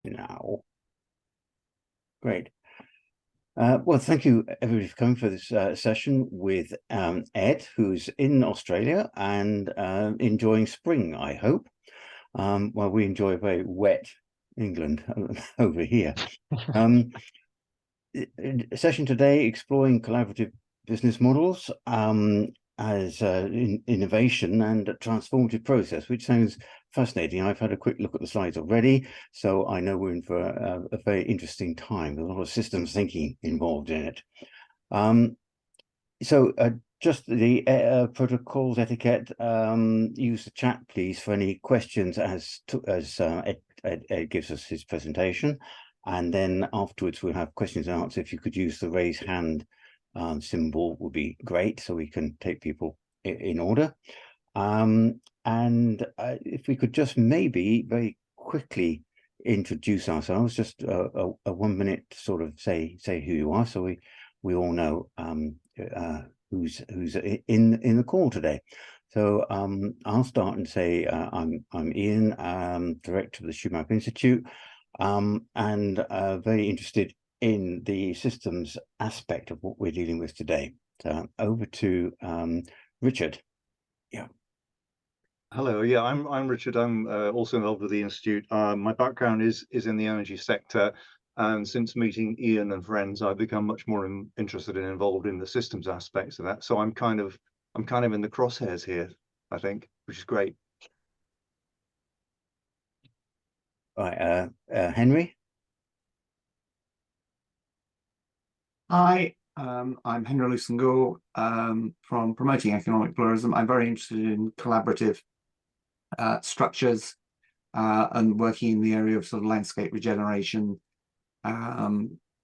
now. Great. Well, thank you everybody for coming for this session with Ed, who's in Australia and enjoying spring, I hope. While we enjoy a very wet England over here. Session today exploring collaborative business models as innovation and a transformative process, which sounds fascinating. I've had a quick look at the slides already, so I know we're in for a very interesting time. There's a lot of systems thinking involved in it. Just the protocols etiquette, use the chat, please, for any questions as Ed gives us his presentation. And then afterwards, we'll have questions and answers. If you could use the raise hand symbol would be great, so we can take people in order. If we could just maybe very quickly introduce ourselves, just a 1 minute sort of say who you are, so we all know who's in the call today. So I'll start and say I'm Ian, director of the Schumach Institute, and very interested in the systems aspect of what we're dealing with today. So over to Richard. Yeah. Hello. Yeah, I'm Richard. I'm also involved with the Institute. My background is in the energy sector, and since meeting Ian and friends, I've become much more interested and involved in the systems aspects of that. So I'm kind of in the crosshairs here, I think, which is great. Right, Henry. Hi, I'm Henry Lusengore from Promoting Economic Pluralism. I'm very interested in collaborative structures and working in the area of sort of landscape regeneration,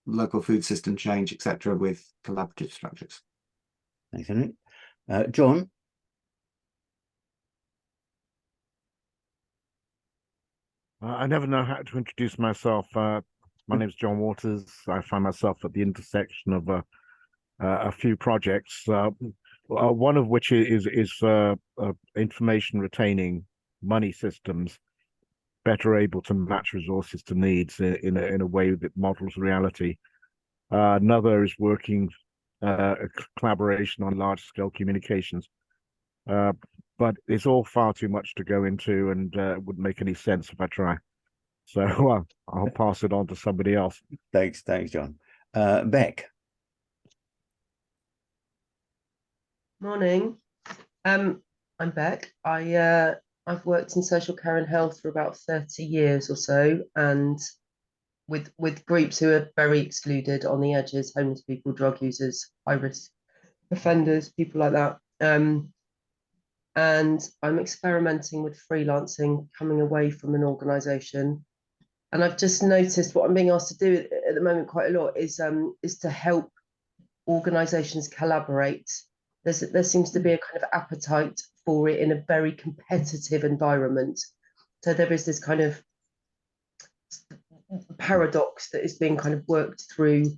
local food system change, etc., with collaborative structures. Thanks, Henry. John. I never know how to introduce myself. My name is John Waters. I find myself at the intersection of a few projects, one of which is information retaining money systems, better able to match resources to needs in a way that models reality. Another is working a collaboration on large scale communications. But it's all far too much to go into, and it wouldn't make any sense if I try. So I'll pass it on to somebody else. Thanks, John. Beck. Morning. I'm Beck. I've worked in social care and health for about 30 years or so, and with groups who are very excluded on the edges, homeless people, drug users, high risk offenders, people like that. And I'm experimenting with freelancing, coming away from an organisation. And I've just noticed what I'm being asked to do at the moment quite a lot is to help organisations collaborate. There seems to be a kind of appetite for it in a very competitive environment. So there is this kind of paradox that is being kind of worked through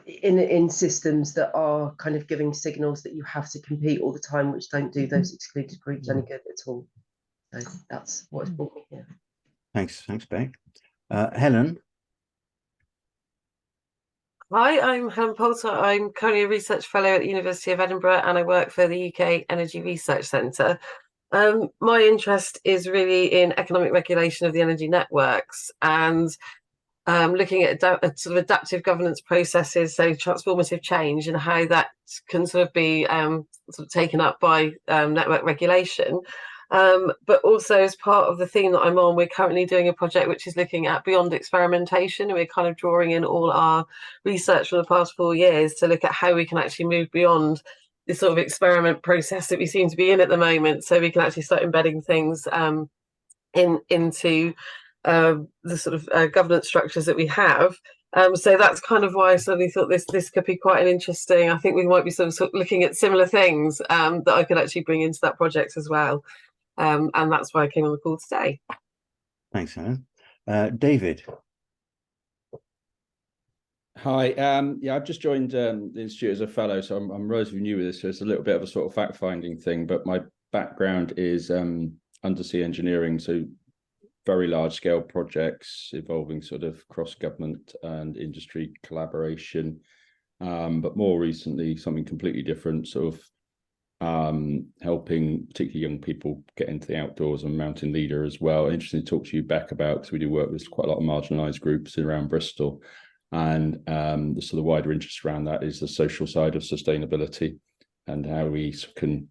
in systems that are kind of giving signals that you have to compete all the time, which don't do those excluded groups any good at all. So that's what's brought me here. Thanks, Beck. Helen. Hi, I'm Helen Poulter. I'm currently a research fellow at the University of Edinburgh, and I work for the UK Energy Research Centre. My interest is really in economic regulation of the energy networks and looking at sort of adaptive governance processes, so transformative change, and how that can sort of be sort of taken up by network regulation. But also, as part of the theme that I'm on, we're currently doing a project which is looking at beyond experimentation, and we're kind of drawing in all our research from the past 4 years to look at how we can actually move beyond this sort of experiment process that we seem to be in at the moment, so we can actually start embedding things into the sort of governance structures that we have. So that's kind of why I suddenly thought this could be quite an interesting. I think we might be sort of looking at similar things that I could actually bring into that project as well. And that's why I came on the call today. Thanks, Helen. David. Hi, yeah, I've just joined the Institute as a fellow, so I'm relatively new with this, so it's a little bit of a sort of fact-finding thing, but my background is undersea engineering, so very large scale projects involving sort of cross government and industry collaboration. But more recently, something completely different, sort of helping particularly young people get into the outdoors. I'm a mountain leader as well. Interesting to talk to you, Beck, about, because we do work with quite a lot of marginalised groups around Bristol. And the sort of wider interest around that is the social side of sustainability and how we can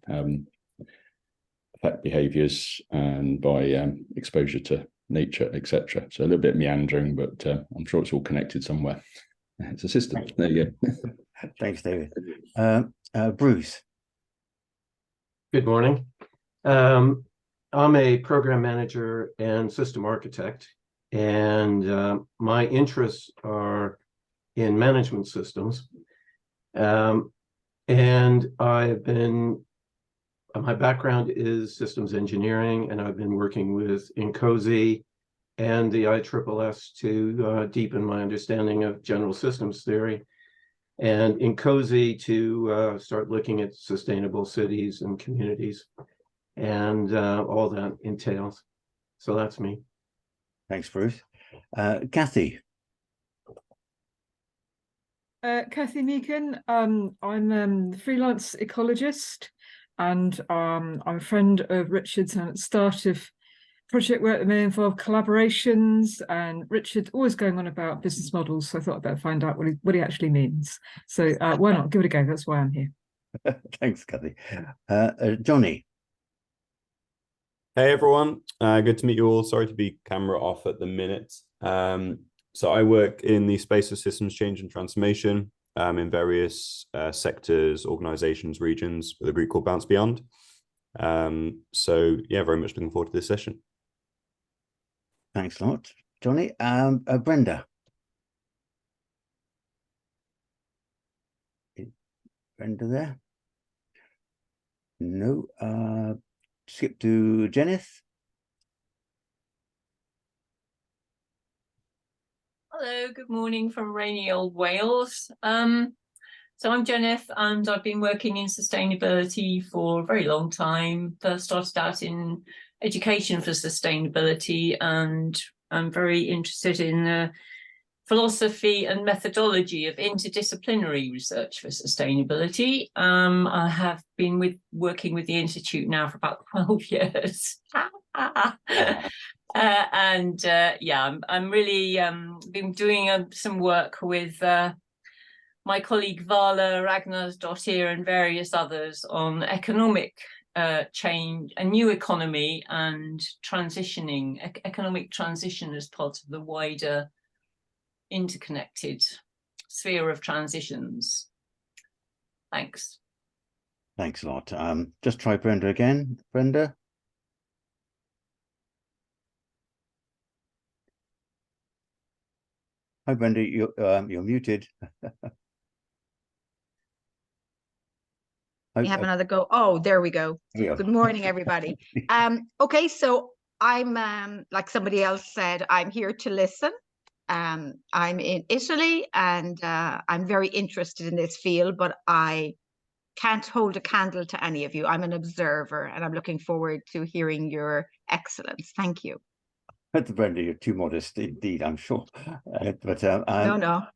affect behaviours and by exposure to nature, etc. So a little bit meandering, but I'm sure it's all connected somewhere. It's a system. There you go. Thanks, David. Bruce. Good morning. I'm a program manager and system architect, and my interests are in management systems. And I've been, my background is systems engineering, and I've been working with INCOSE and the ISSS to deepen my understanding of general systems theory, and INCOSE to start looking at sustainable cities and communities, and all that entails. So that's me. Thanks, Bruce. Kathy. Kathy Meakin. I'm a freelance ecologist, and I'm a friend of Richard's, and at the start of project work that may involve collaborations, and Richard always going on about business models, so I thought I'd better find out what he actually means. So why not give it a go? That's why I'm here. Thanks, Kathy. Johnny. Hey everyone, good to meet you all. Sorry to be camera off at the minute. So I work in the space of systems change and transformation in various sectors, organizations, regions with a group called Bounce Beyond. So yeah, very much looking forward to this session. Thanks a lot, Johnny. Brenda. Is Brenda there? No. Skip to Jenith. Hello, good morning from rainy old Wales. So I'm Jenith, and I've been working in sustainability for a very long time. First started out in education for sustainability, and I'm very interested in the philosophy and methodology of interdisciplinary research for sustainability. I have been working with the Institute now for about 12 years. Yeah, I'm really been doing some work with my colleague Vala Ragnarsdottir and various others on economic change, a new economy, and transitioning, economic transition as part of the wider interconnected sphere of transitions. Thanks. Thanks a lot. Just try Brenda again. Brenda. Hi, Brenda. You're muted. We have another go. Oh, there we go. Good morning, everybody. Okay, so I'm like somebody else said, I'm here to listen. I'm in Italy, and I'm very interested in this field, but I can't hold a candle to any of you. I'm an observer, and I'm looking forward to hearing your excellence. Thank you. Brenda, you're too modest indeed, I'm sure. No.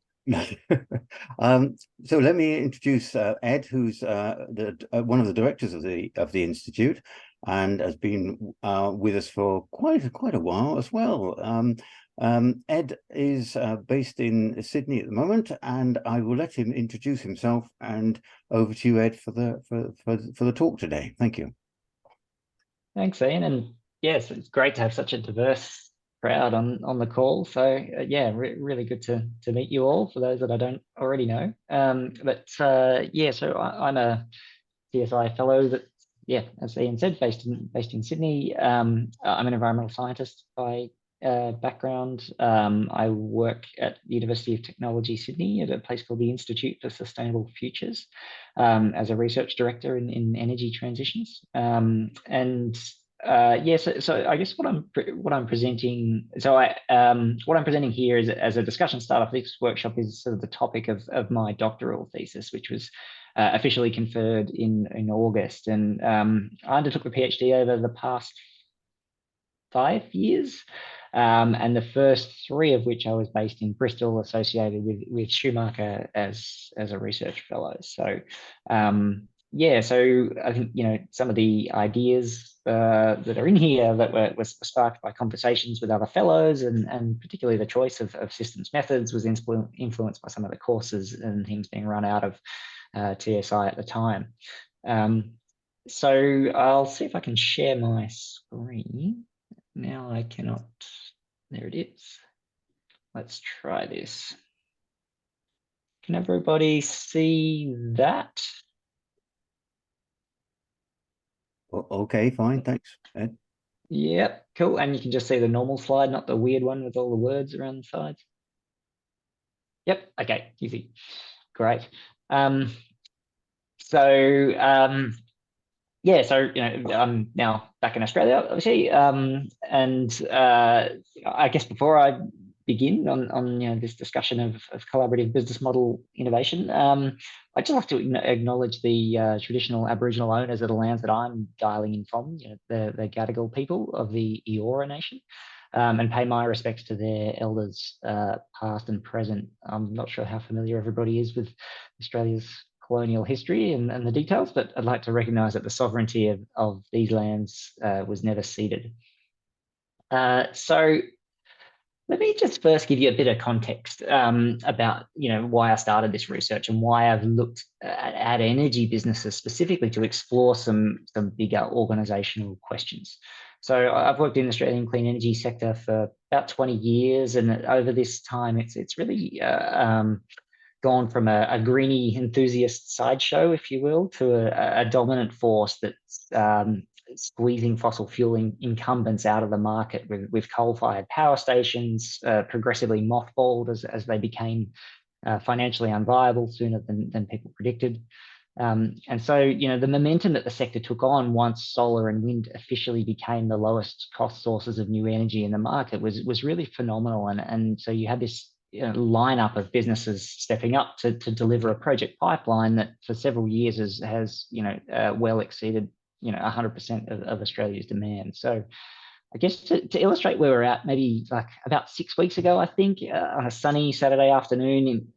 So let me introduce Ed, who's one of the directors of the Institute, and has been with us for quite a while as well. Ed is based in Sydney at the moment, and I will let him introduce himself. And over to you, Ed, for the talk today. Thank you. Thanks, Ian, and yes, it's great to have such a diverse crowd on the call. So yeah, really good to meet you all, for those that I don't already know. Yeah, so I'm a CSI fellow that, yeah, as Ian said, based in Sydney. I'm an environmental scientist by background. I work at the University of Technology Sydney at a place called the Institute for Sustainable Futures as a research director in energy transitions. Yeah, so I guess what I'm presenting. So what I'm presenting here is, as a discussion starter for this workshop, is sort of the topic of my doctoral thesis, which was officially conferred in August, and I undertook the PhD over the past 5 years. And the first 3 of which I was based in Bristol, associated with Schumacher as a research fellow. So yeah, so I think, you know, some of the ideas that are in here that were sparked by conversations with other fellows, and particularly the choice of systems methods was influenced by some of the courses and things being run out of TSI at the time. So I'll see if I can share my screen. Now I cannot. There it is. Let's try this. Can everybody see that? Okay, fine, thanks, Ed. Yep, cool. And you can just see the normal slide, not the weird one with all the words around the sides. Yep, okay, easy. Great. Yeah, so you know, I'm now back in Australia, obviously, and I guess before I begin on you know, this discussion of collaborative business model innovation, I'd just like to acknowledge the traditional Aboriginal owners of the lands that I'm dialing in from, you know, the Gadigal people of the Eora Nation, and pay my respects to their elders, past and present. I'm not sure how familiar everybody is with Australia's colonial history and the details, but I'd like to recognise that the sovereignty of these lands was never ceded. So let me just first give you a bit of context about, you know, why I started this research and why I've looked at energy businesses specifically to explore some bigger organisational questions. So I've worked in the Australian clean energy sector for about 20 years, and over this time, it's really gone from a greenie enthusiast sideshow, if you will, to a dominant force that's squeezing fossil fuel incumbents out of the market with coal-fired power stations progressively mothballed as they became financially unviable sooner than people predicted. And so, you know, the momentum that the sector took on once solar and wind officially became the lowest cost sources of new energy in the market was really phenomenal. And so you had this lineup of businesses stepping up to deliver a project pipeline that for several years has you know, well exceeded, you know, 100% of Australia's demand. So I guess to illustrate where we're at, maybe like about 6 weeks ago, I think, on a sunny Saturday afternoon,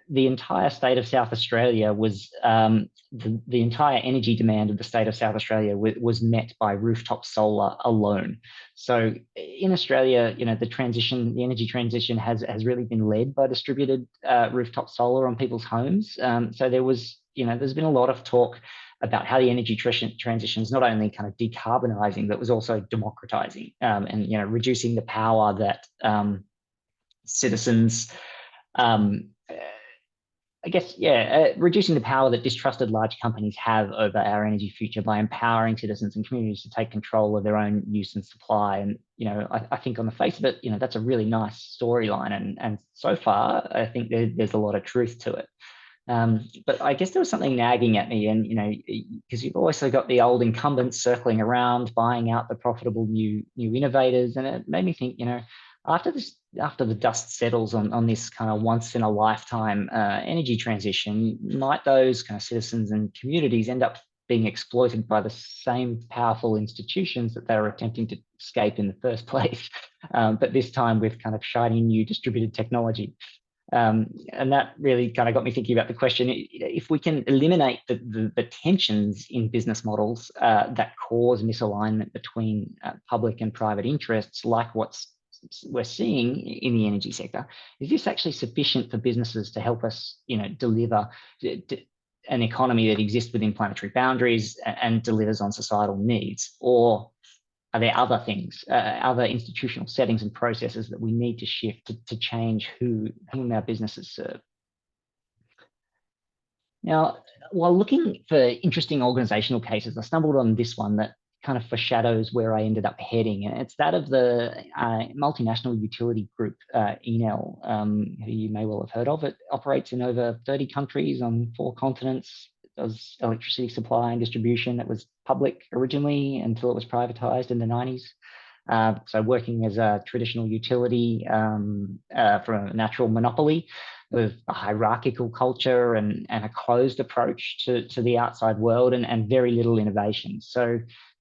the entire state of South Australia was the entire energy demand of the state of South Australia was met by rooftop solar alone. So in Australia, you know, the energy transition has really been led by distributed rooftop solar on people's homes. So there was, you know, there's been a lot of talk about how the energy transition is not only kind of decarbonising, but was also democratising, and, you know, reducing the power that citizens I guess, yeah, reducing the power that distrusted large companies have over our energy future by empowering citizens and communities to take control of their own use and supply. And, you know, I think on the face of it, you know, that's a really nice storyline. And so far, I think there's a lot of truth to it. But I guess there was something nagging at me, and, you know, because you've also got the old incumbents circling around, buying out the profitable new innovators. And it made me think, you know, after the dust settles on this kind of once in a lifetime energy transition, might those kind of citizens and communities end up being exploited by the same powerful institutions that they were attempting to escape in the first place, but this time with kind of shiny new distributed technology. And that really kind of got me thinking about the question, if we can eliminate the tensions in business models that cause misalignment between public and private interests, like we're seeing in the energy sector, is this actually sufficient for businesses to help us, you know, deliver an economy that exists within planetary boundaries and delivers on societal needs? Or are there other things, other institutional settings and processes that we need to shift to change whom our businesses serve? Now, while looking for interesting organizational cases, I stumbled on this one that kind of foreshadows where I ended up heading. And it's that of the multinational utility group, Enel, who you may well have heard of. It operates in over 30 countries on 4 continents. It does electricity supply and distribution. It was public originally until it was privatized in the 90s. So working as a traditional utility from a natural monopoly with a hierarchical culture and a closed approach to the outside world and very little innovation. So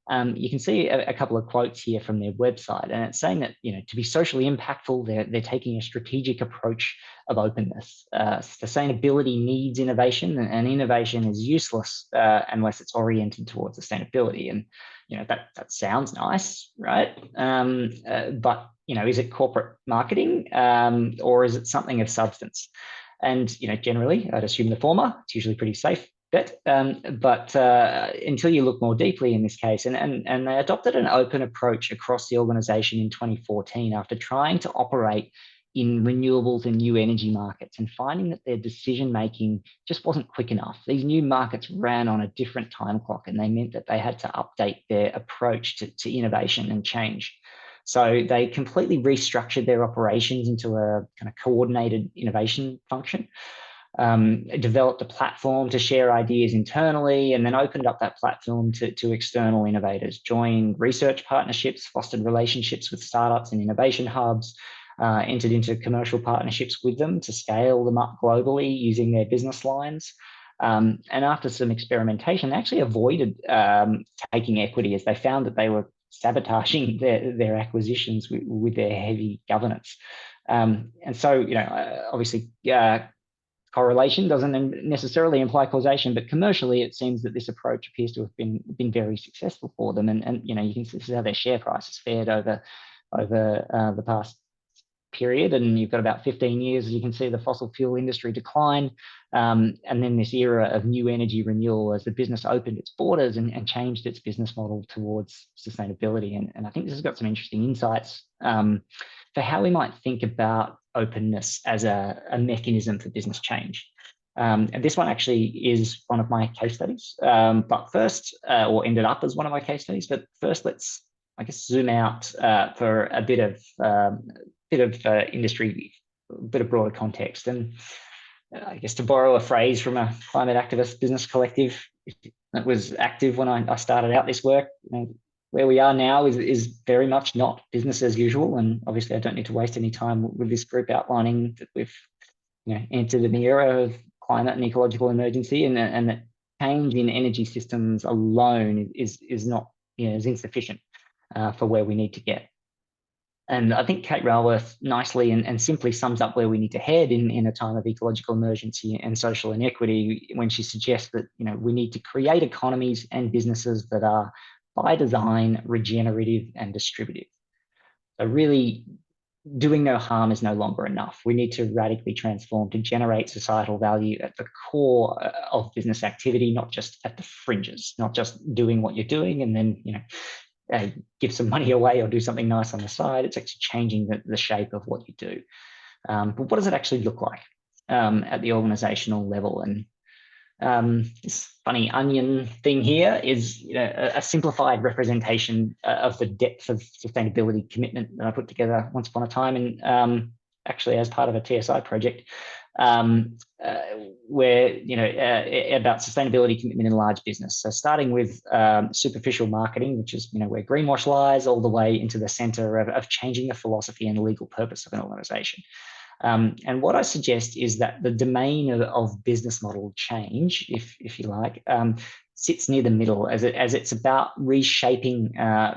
You can see a couple of quotes here from their website, and it's saying that, you know, to be socially impactful, they're taking a strategic approach of openness. Sustainability needs innovation, and innovation is useless unless it's oriented towards sustainability. And, you know, that sounds nice, right? But, you know, is it corporate marketing, or is it something of substance? And, you know, generally, I'd assume the former. It's usually pretty safe bet. But until you look more deeply in this case, and they adopted an open approach across the organization in 2014 after trying to operate in renewables and new energy markets and finding that their decision making just wasn't quick enough. These new markets ran on a different time clock, and they meant that they had to update their approach to innovation and change. So they completely restructured their operations into a kind of coordinated innovation function, developed a platform to share ideas internally, and then opened up that platform to external innovators, joined research partnerships, fostered relationships with startups and innovation hubs, entered into commercial partnerships with them to scale them up globally using their business lines. And after some experimentation, they actually avoided taking equity, as they found that they were sabotaging their acquisitions with their heavy governance. And so, you know, obviously, correlation doesn't necessarily imply causation, but commercially, it seems that this approach appears to have been very successful for them. And you know, you can see how their share price has fared over the past period, and you've got about 15 years, as you can see, the fossil fuel industry decline, and then this era of new energy renewal as the business opened its borders and changed its business model towards sustainability. And I think this has got some interesting insights for how we might think about openness as a mechanism for business change. And this one actually is one of my case studies, but first, or ended up as one of my case studies, but first let's, I guess, zoom out for a bit of industry, a bit of broader context. And I guess to borrow a phrase from a climate activist business collective that was active when I started out this work, you know, where we are now is very much not business as usual. And obviously I don't need to waste any time with this group outlining that we've, you know, entered an era of climate and ecological emergency, and that change in energy systems alone is not, you know, is insufficient for where we need to get. And I think Kate Raworth nicely and simply sums up where we need to head in a time of ecological emergency and social inequity when she suggests that, you know, we need to create economies and businesses that are by design regenerative and distributive. So really, doing no harm is no longer enough. We need to radically transform to generate societal value at the core of business activity, not just at the fringes, not just doing what you're doing and then, you know, give some money away or do something nice on the side. It's actually changing the shape of what you do. But what does it actually look like at the organizational level? And this funny onion thing here is, you know, a simplified representation of the depth of sustainability commitment that I put together once upon a time, and actually as part of a TSI project, where, you know, about sustainability commitment in large business. So starting with superficial marketing, which is, you know, where greenwash lies, all the way into the center of changing the philosophy and legal purpose of an organization. And what I suggest is that the domain of business model change, if you like, sits near the middle, as it's about reshaping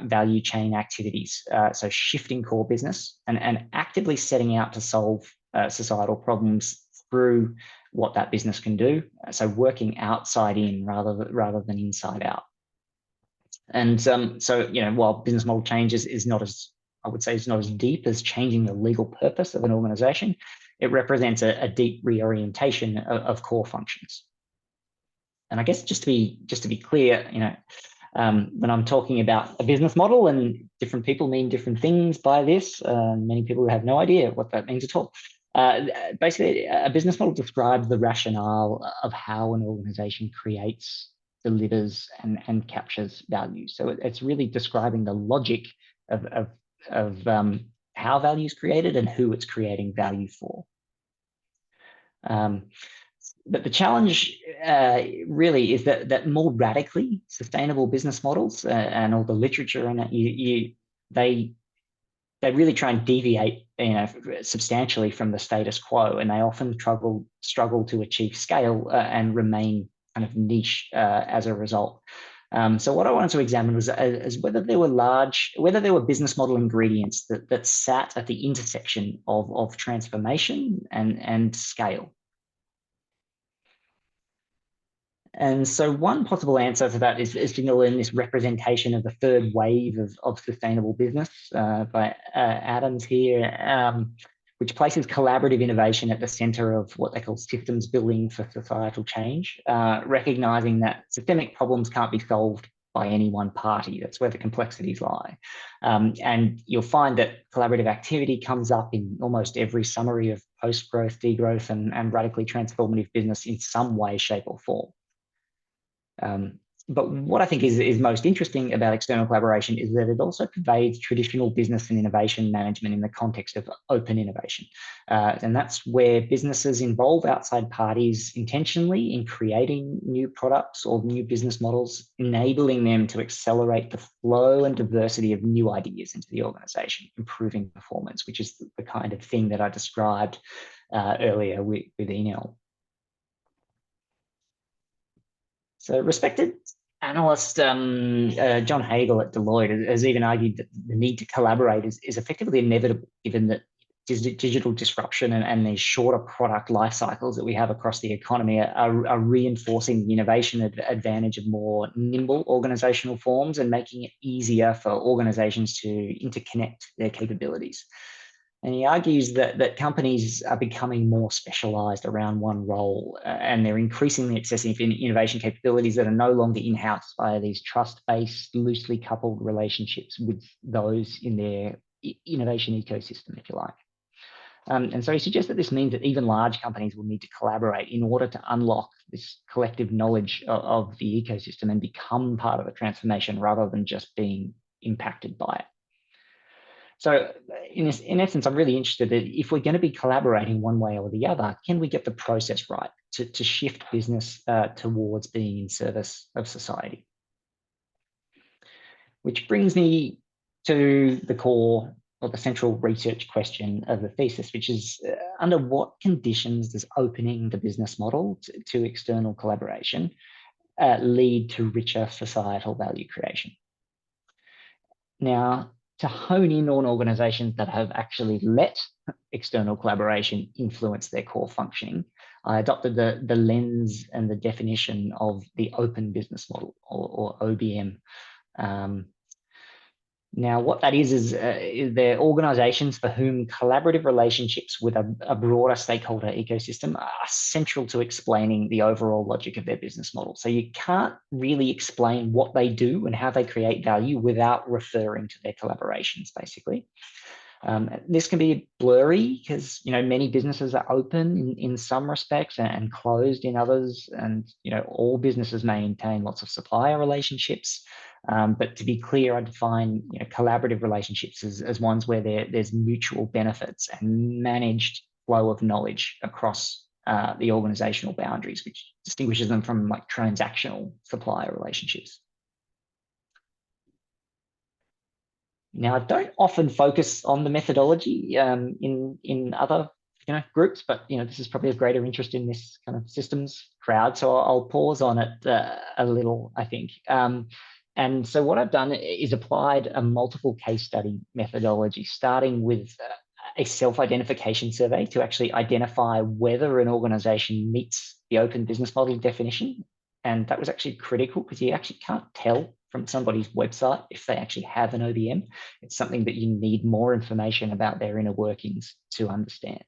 value chain activities. So shifting core business and actively setting out to solve societal problems through what that business can do. So working outside in rather than inside out. And so, you know, while business model change is not as, I would say, it's not as deep as changing the legal purpose of an organization, it represents a deep reorientation of core functions. And I guess just to be clear, you know, when I'm talking about a business model, and different people mean different things by this, many people have no idea what that means at all. Basically, a business model describes the rationale of how an organization creates, delivers, and captures value. So it's really describing the logic of how value is created and who it's creating value for. But the challenge really is that more radically sustainable business models and all the literature in it, they really try and deviate, you know, substantially from the status quo, and they often struggle to achieve scale and remain kind of niche as a result. So what I wanted to examine was whether there were business model ingredients that sat at the intersection of transformation and scale. And so one possible answer to that is to in this representation of the third wave of sustainable business by Adams here, which places collaborative innovation at the center of what they call systems building for societal change, recognizing that systemic problems can't be solved by any one party. That's where the complexities lie. And you'll find that collaborative activity comes up in almost every summary of post-growth, degrowth, and radically transformative business in some way, shape, or form. But what I think is most interesting about external collaboration is that it also pervades traditional business and innovation management in the context of open innovation. And that's where businesses involve outside parties intentionally in creating new products or new business models, enabling them to accelerate the flow and diversity of new ideas into the organization, improving performance, which is the kind of thing that I described earlier with Enel. So respected analyst John Hagel at Deloitte has even argued that the need to collaborate is effectively inevitable, given that digital disruption and these shorter product life cycles that we have across the economy are reinforcing the innovation advantage of more nimble organizational forms and making it easier for organizations to interconnect their capabilities. And he argues that companies are becoming more specialized around one role, and they're increasingly accessing innovation capabilities that are no longer in-house via these trust-based, loosely coupled relationships with those in their innovation ecosystem, if you like. And so he suggests that this means that even large companies will need to collaborate in order to unlock this collective knowledge of the ecosystem and become part of a transformation rather than just being impacted by it. So in essence, I'm really interested that if we're going to be collaborating one way or the other, can we get the process right to shift business towards being in service of society? Which brings me to the core or the central research question of the thesis, which is under what conditions does opening the business model to external collaboration lead to richer societal value creation? Now, to hone in on organizations that have actually let external collaboration influence their core functioning, I adopted the lens and the definition of the open business model, or OBM. Now, what that is they're organizations for whom collaborative relationships with a broader stakeholder ecosystem are central to explaining the overall logic of their business model. So you can't really explain what they do and how they create value without referring to their collaborations, basically. This can be blurry because many businesses are open in some respects and closed in others, and all businesses maintain lots of supplier relationships. But to be clear, I define collaborative relationships as ones where there's mutual benefits and managed flow of knowledge across the organizational boundaries, which distinguishes them from like transactional supplier relationships. Now, I don't often focus on the methodology in other groups, but this is probably of greater interest in this kind of systems crowd, so I'll pause on it a little, I think. And so what I've done is applied a multiple case study methodology, starting with a self-identification survey to actually identify whether an organization meets the open business model definition. And that was actually critical because you actually can't tell from somebody's website if they actually have an OBM. It's something that you need more information about their inner workings to understand.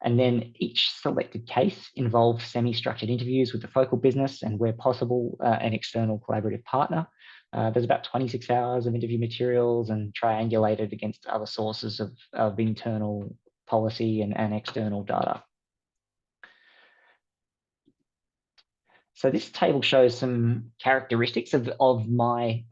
And then each selected case involves semi-structured interviews with the focal business and, where possible, an external collaborative partner. There's about 26 hours of interview materials and triangulated against other sources of internal policy and external data. So this table shows some characteristics of my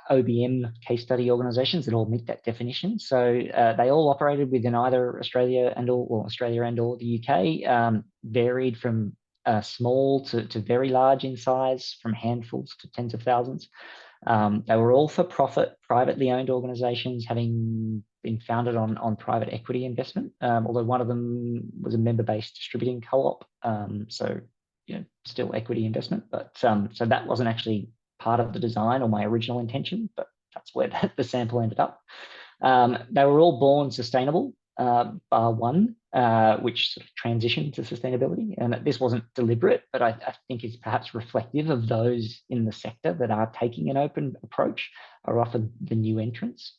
OBM case study organizations that all meet that definition. So they all operated within either Australia and or the UK, varied from small to very large in size, from handfuls to tens of thousands. They were all for profit, privately owned organizations, having been founded on private equity investment, although one of them was a member-based distributing co-op. So still equity investment, but so that wasn't actually part of the design or my original intention, but that's where the sample ended up. They were all born sustainable, bar one, which sort of transitioned to sustainability. And this wasn't deliberate, but I think is perhaps reflective of those in the sector that are taking an open approach, are often the new entrants.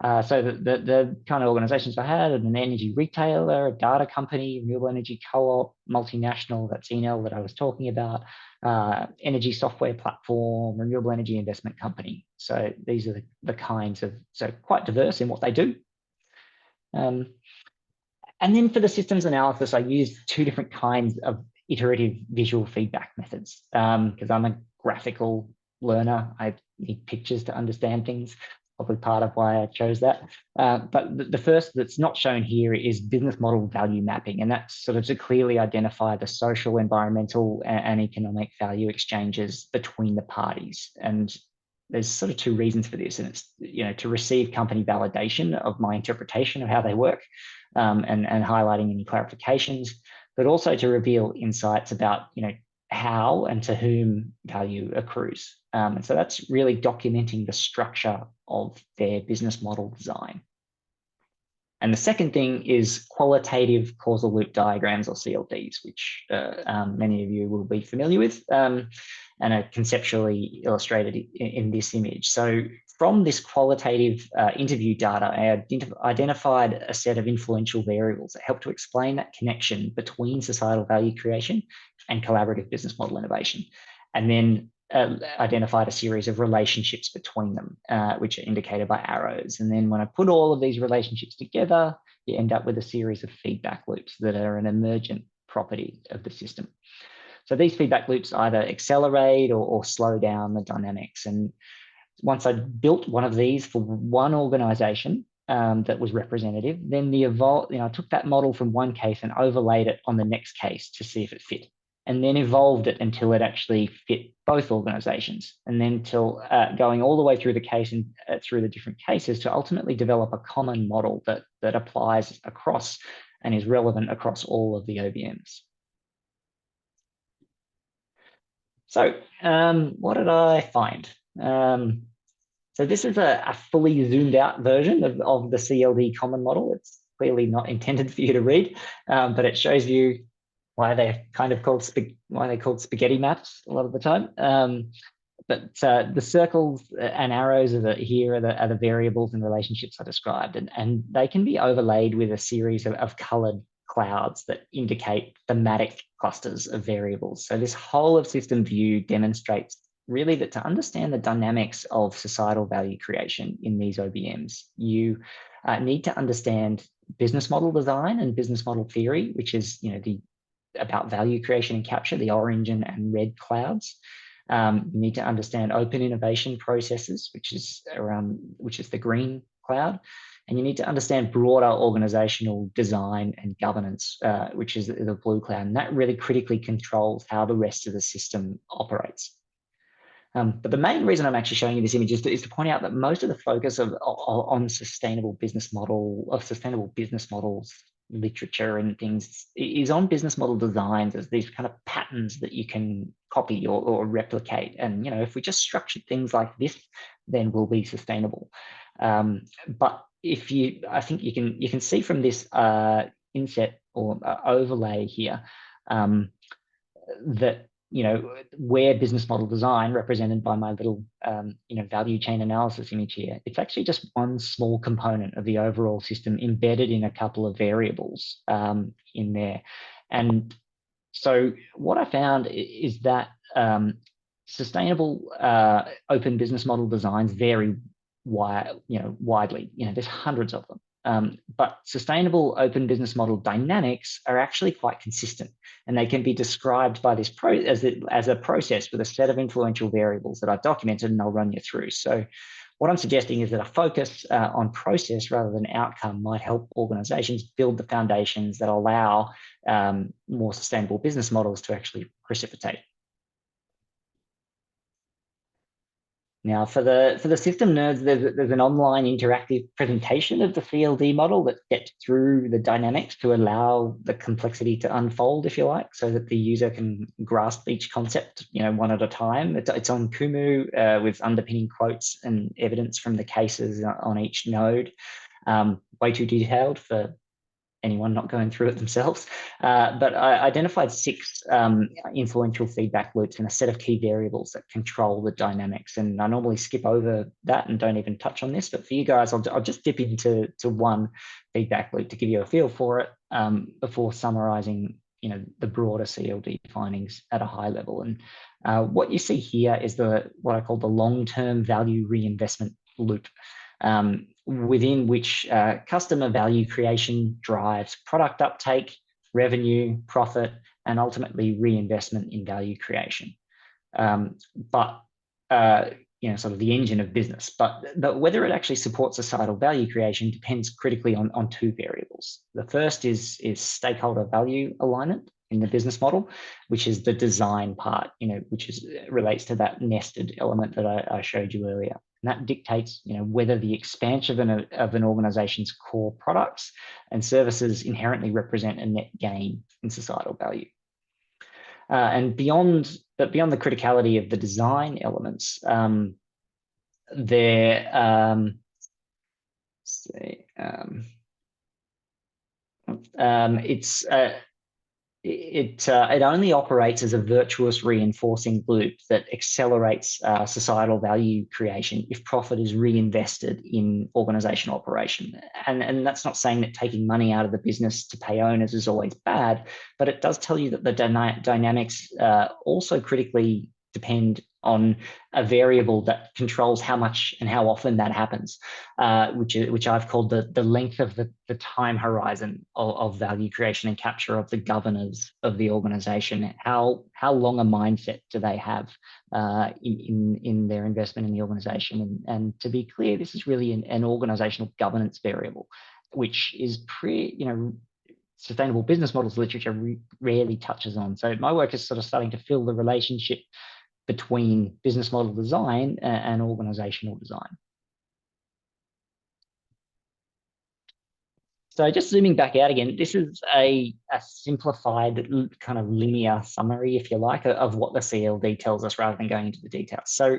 So the kind of organizations I had, an energy retailer, a data company, renewable energy co-op, multinational, that's Enel that I was talking about, energy software platform, renewable energy investment company. So these are the kinds of, so quite diverse in what they do. And then for the systems analysis, I used two different kinds of iterative visual feedback methods because I'm a graphical learner. I need pictures to understand things. Probably part of why I chose that. But the first that's not shown here is business model value mapping, and that's sort of to clearly identify the social, environmental, and economic value exchanges between the parties. And there's sort of two reasons for this, and it's, you know, to receive company validation of my interpretation of how they work, and highlighting any clarifications, but also to reveal insights about, you know, how and to whom value accrues. And so that's really documenting the structure of their business model design. And the second thing is qualitative causal loop diagrams, or CLDs, which many of you will be familiar with, and are conceptually illustrated in this image. So from this qualitative interview data, I identified a set of influential variables that help to explain that connection between societal value creation and collaborative business model innovation. And then identified a series of relationships between them, which are indicated by arrows. And then when I put all of these relationships together, you end up with a series of feedback loops that are an emergent property of the system. So these feedback loops either accelerate or slow down the dynamics. And once I built one of these for one organization that was representative, then I took that model from one case and overlaid it on the next case to see if it fit, and then evolved it until it actually fit both organizations, and then till going all the way through the case and through the different cases to ultimately develop a common model that applies across and is relevant across all of the OBMs. So what did I find? So this is a fully zoomed out version of the CLD common model. It's clearly not intended for you to read, but it shows you why they're kind of called spaghetti maps a lot of the time. But the circles and arrows are the variables and relationships I described, and they can be overlaid with a series of colored clouds that indicate thematic clusters of variables. So this whole of system view demonstrates really that to understand the dynamics of societal value creation in these OBMs, you need to understand business model design and business model theory, which is, you know, about value creation and capture, the orange and red clouds. You need to understand open innovation processes, which is the green cloud. And you need to understand broader organizational design and governance, which is the blue cloud. And that really critically controls how the rest of the system operates. But the main reason I'm actually showing you this image is to point out that most of the focus on sustainable business models, literature and things is on business model designs as these kind of patterns that you can copy or replicate. And, you know, if we just structured things like this, then we'll be sustainable. But I think you can see from this inset or overlay here that, you know, where business model design, represented by my little, you know, value chain analysis image here, it's actually just one small component of the overall system embedded in a couple of variables in there. And so what I found is that sustainable open business model designs vary widely. You know, there's hundreds of them. But sustainable open business model dynamics are actually quite consistent, and they can be described by this as a process with a set of influential variables that I've documented, and I'll run you through. So what I'm suggesting is that a focus on process rather than outcome might help organizations build the foundations that allow more sustainable business models to actually precipitate. Now, for the system nerds, there's an online interactive presentation of the CLD model that gets through the dynamics to allow the complexity to unfold, if you like, so that the user can grasp each concept, one at a time. It's on Kumu with underpinning quotes and evidence from the cases on each node. Way too detailed for anyone not going through it themselves. But I identified 6 influential feedback loops and a set of key variables that control the dynamics. And I normally skip over that and don't even touch on this, but for you guys, I'll just dip into one feedback loop to give you a feel for it before summarizing the broader CLD findings at a high level. And what you see here is what I call the long-term value reinvestment loop. Within which customer value creation drives product uptake, revenue, profit, and ultimately reinvestment in value creation. Sort of the engine of business. But whether it actually supports societal value creation depends critically on 2 variables. The first is stakeholder value alignment in the business model, which is the design part, which relates to that nested element that I showed you earlier. And that dictates, whether the expansion of an organization's core products and services inherently represent a net gain in societal value. And beyond the criticality of the design elements, it only operates as a virtuous reinforcing loop that accelerates societal value creation if profit is reinvested in organizational operation. And that's not saying that taking money out of the business to pay owners is always bad, but it does tell you that the dynamics also critically depend on a variable that controls how much and how often that happens, which I've called the length of the time horizon of value creation and capture of the governors of the organization. How long a mindset do they have in their investment in the organization? And to be clear, this is really an organizational governance variable, which is sustainable business models literature rarely touches on. So my work is sort of starting to fill the relationship between business model design and organizational design. So just zooming back out again, this is a simplified kind of linear summary, if you like, of what the CLD tells us rather than going into the details. So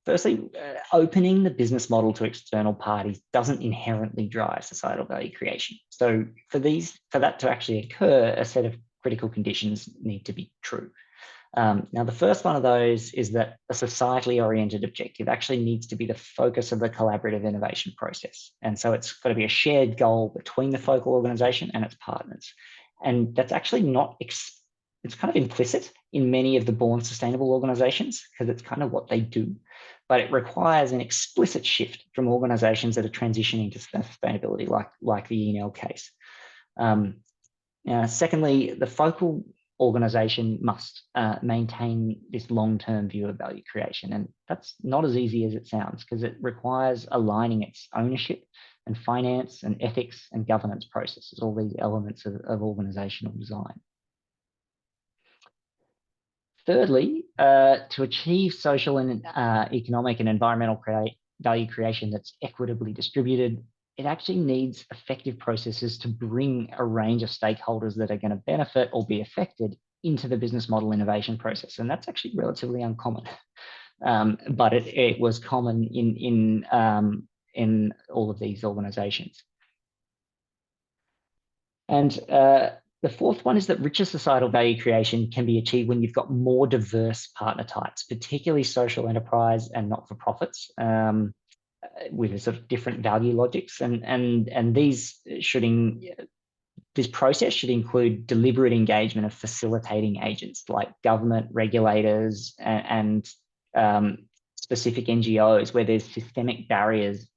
firstly, opening the business model to external parties doesn't inherently drive societal value creation. So for that to actually occur, a set of critical conditions need to be true. Now, the first one of those is that a societally oriented objective actually needs to be the focus of the collaborative innovation process. And so it's got to be a shared goal between the focal organization and its partners. And that's actually it's kind of implicit in many of the born sustainable organizations because it's kind of what they do. But it requires an explicit shift from organizations that are transitioning to sustainability, like the E&L case. Secondly, the focal organization must maintain this long-term view of value creation. And that's not as easy as it sounds because it requires aligning its ownership and finance and ethics and governance processes, all these elements of organizational design. Thirdly, to achieve social and economic and environmental value creation that's equitably distributed, it actually needs effective processes to bring a range of stakeholders that are going to benefit or be affected into the business model innovation process. And that's actually relatively uncommon, but it was common in all of these organizations. And the fourth one is that richer societal value creation can be achieved when you've got more diverse partner types, particularly social enterprise and not-for-profits, with a sort of different value logics, and this process should include deliberate engagement of facilitating agents like government, regulators, and specific NGOs where there's systemic barriers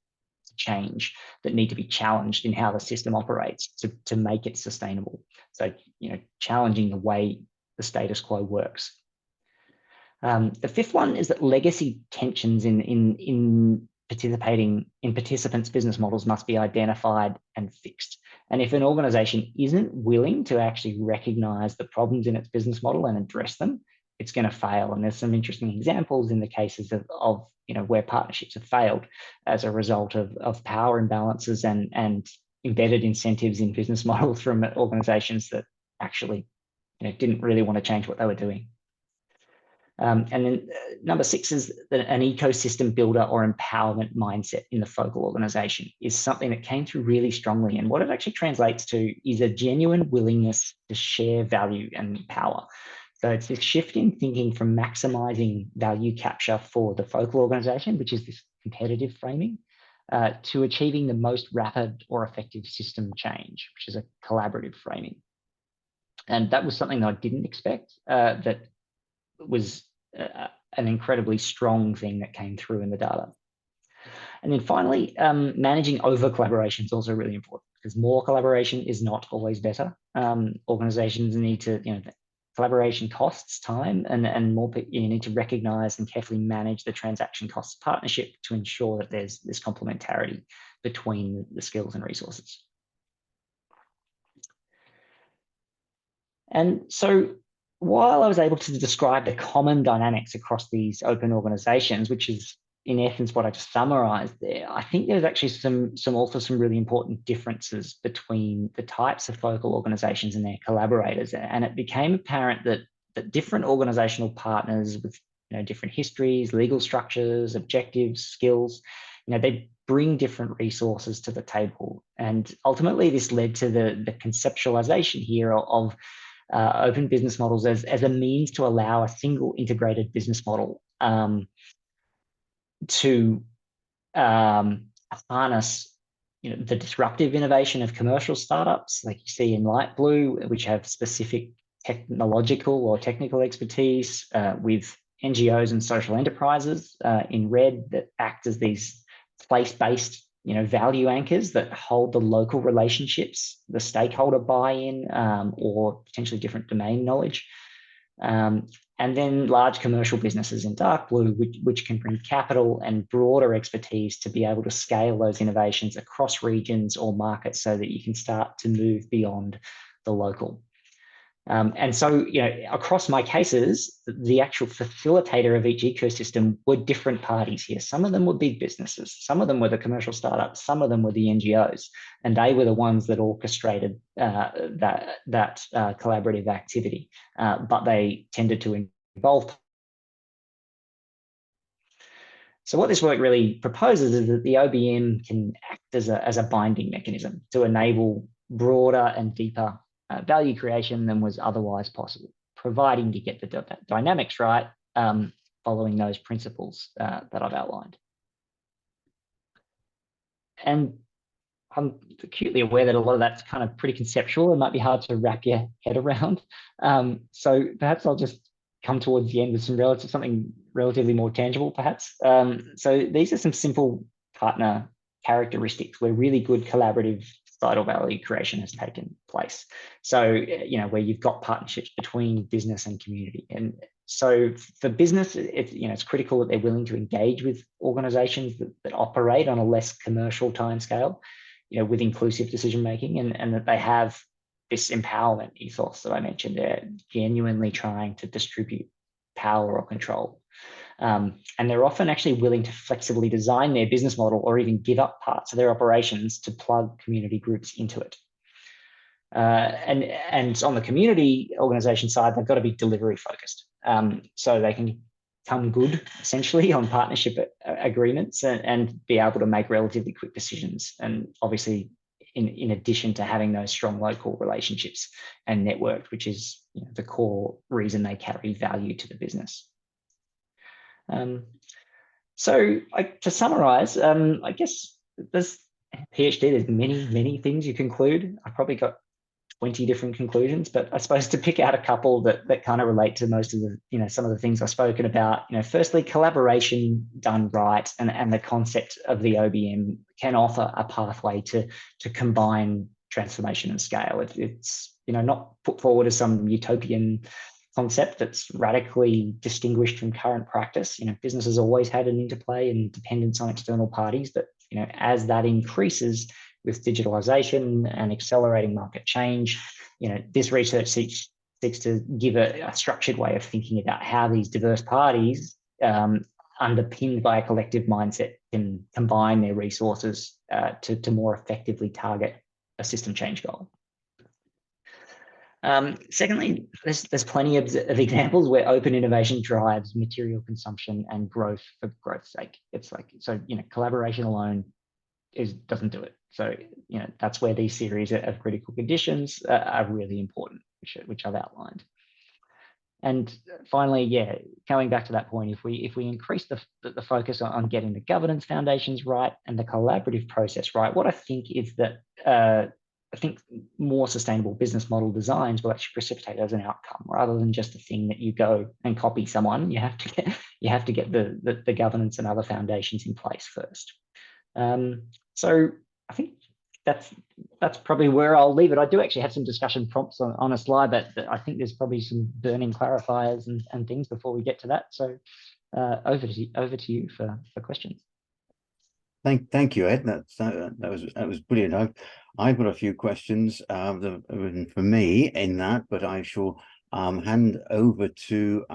to change that need to be challenged in how the system operates to make it sustainable. So, challenging the way the status quo works. The fifth one is that legacy tensions in participants' business models must be identified and fixed. And if an organization isn't willing to actually recognize the problems in its business model and address them, it's going to fail. And there's some interesting examples in the cases of where partnerships have failed as a result of power imbalances and embedded incentives in business models from organizations that actually didn't really want to change what they were doing. And then number 6 is that an ecosystem builder or empowerment mindset in the focal organization is something that came through really strongly. And what it actually translates to is a genuine willingness to share value and power. So it's this shift in thinking from maximizing value capture for the focal organization, which is this competitive framing, to achieving the most rapid or effective system change, which is a collaborative framing. And that was something that I didn't expect, that was an incredibly strong thing that came through in the data. And then finally, managing over collaboration is also really important, because more collaboration is not always better. Organizations need to, collaboration costs time, and more, you need to recognize and carefully manage the transaction costs of partnership to ensure that there's this complementarity between the skills and resources. And so while I was able to describe the common dynamics across these open organizations, which is in essence what I just summarized there, I think there's actually some really important differences between the types of focal organizations and their collaborators. And it became apparent that different organizational partners with different histories, legal structures, objectives, skills, they bring different resources to the table. And ultimately this led to the conceptualization here of open business models as a means to allow a single integrated business model to harness the disruptive innovation of commercial startups like you see in light blue, which have specific technological or technical expertise, with NGOs and social enterprises in red that act as these place-based value anchors that hold the local relationships, the stakeholder buy-in, or potentially different domain knowledge. And then large commercial businesses in dark blue, which can bring capital and broader expertise to be able to scale those innovations across regions or markets so that you can start to move beyond the local. And so, across my cases, the actual facilitator of each ecosystem were different parties here. Some of them were big businesses, some of them were the commercial startups, some of them were the NGOs, and they were the ones that orchestrated that collaborative activity, but they tended to involve. So what this work really proposes is that the OBM can act as a binding mechanism to enable broader and deeper value creation than was otherwise possible, providing you get the dynamics right, following those principles that I've outlined. And I'm acutely aware that a lot of that's kind of pretty conceptual and might be hard to wrap your head around. So perhaps I'll just come towards the end with something relatively more tangible, perhaps. So these are some simple partner characteristics where really good collaborative societal value creation has taken place. So, where you've got partnerships between business and community. And so for business, it's critical that they're willing to engage with organizations that operate on a less commercial timescale, with inclusive decision-making, and that they have this empowerment ethos that I mentioned. They're genuinely trying to distribute power or control. And they're often actually willing to flexibly design their business model or even give up parts of their operations to plug community groups into it. And on the community organization side, they've got to be delivery focused. So they can come good essentially on partnership agreements and be able to make relatively quick decisions. And obviously, in addition to having those strong local relationships and network, which is the core reason they carry value to the business. So to summarize, I guess there's PhD, there's many things you conclude. I probably got 20 different conclusions, but I suppose to pick out a couple that kind of relate to most of the, some of the things I've spoken about, firstly, collaboration done right and the concept of the OBM can offer a pathway to combine transformation and scale. It's not put forward as some utopian concept that's radically distinguished from current practice. Business has always had an interplay and dependence on external parties, but as that increases with digitalization and accelerating market change, this research seeks seeks to give a structured way of thinking about how these diverse parties, underpinned by a collective mindset, can combine their resources to more effectively target a system change goal. Secondly, there's plenty of examples where open innovation drives material consumption and growth for growth's sake. It's like, so, collaboration alone doesn't do it. So, that's where these series of critical conditions are really important, which I've outlined. And finally, going back to that point, if we increase the focus on getting the governance foundations right and the collaborative process right, what I think is that I think more sustainable business model designs will actually precipitate as an outcome, rather than just a thing that you go and copy someone. You have to get the governance and other foundations in place first. So I think that's probably where I'll leave it. I do actually have some discussion prompts on a slide, but I think there's probably some burning clarifiers and things before we get to that. So over to you for questions. Thank you, Ed. That was brilliant. I've got a few questions for me in that, but I shall hand over to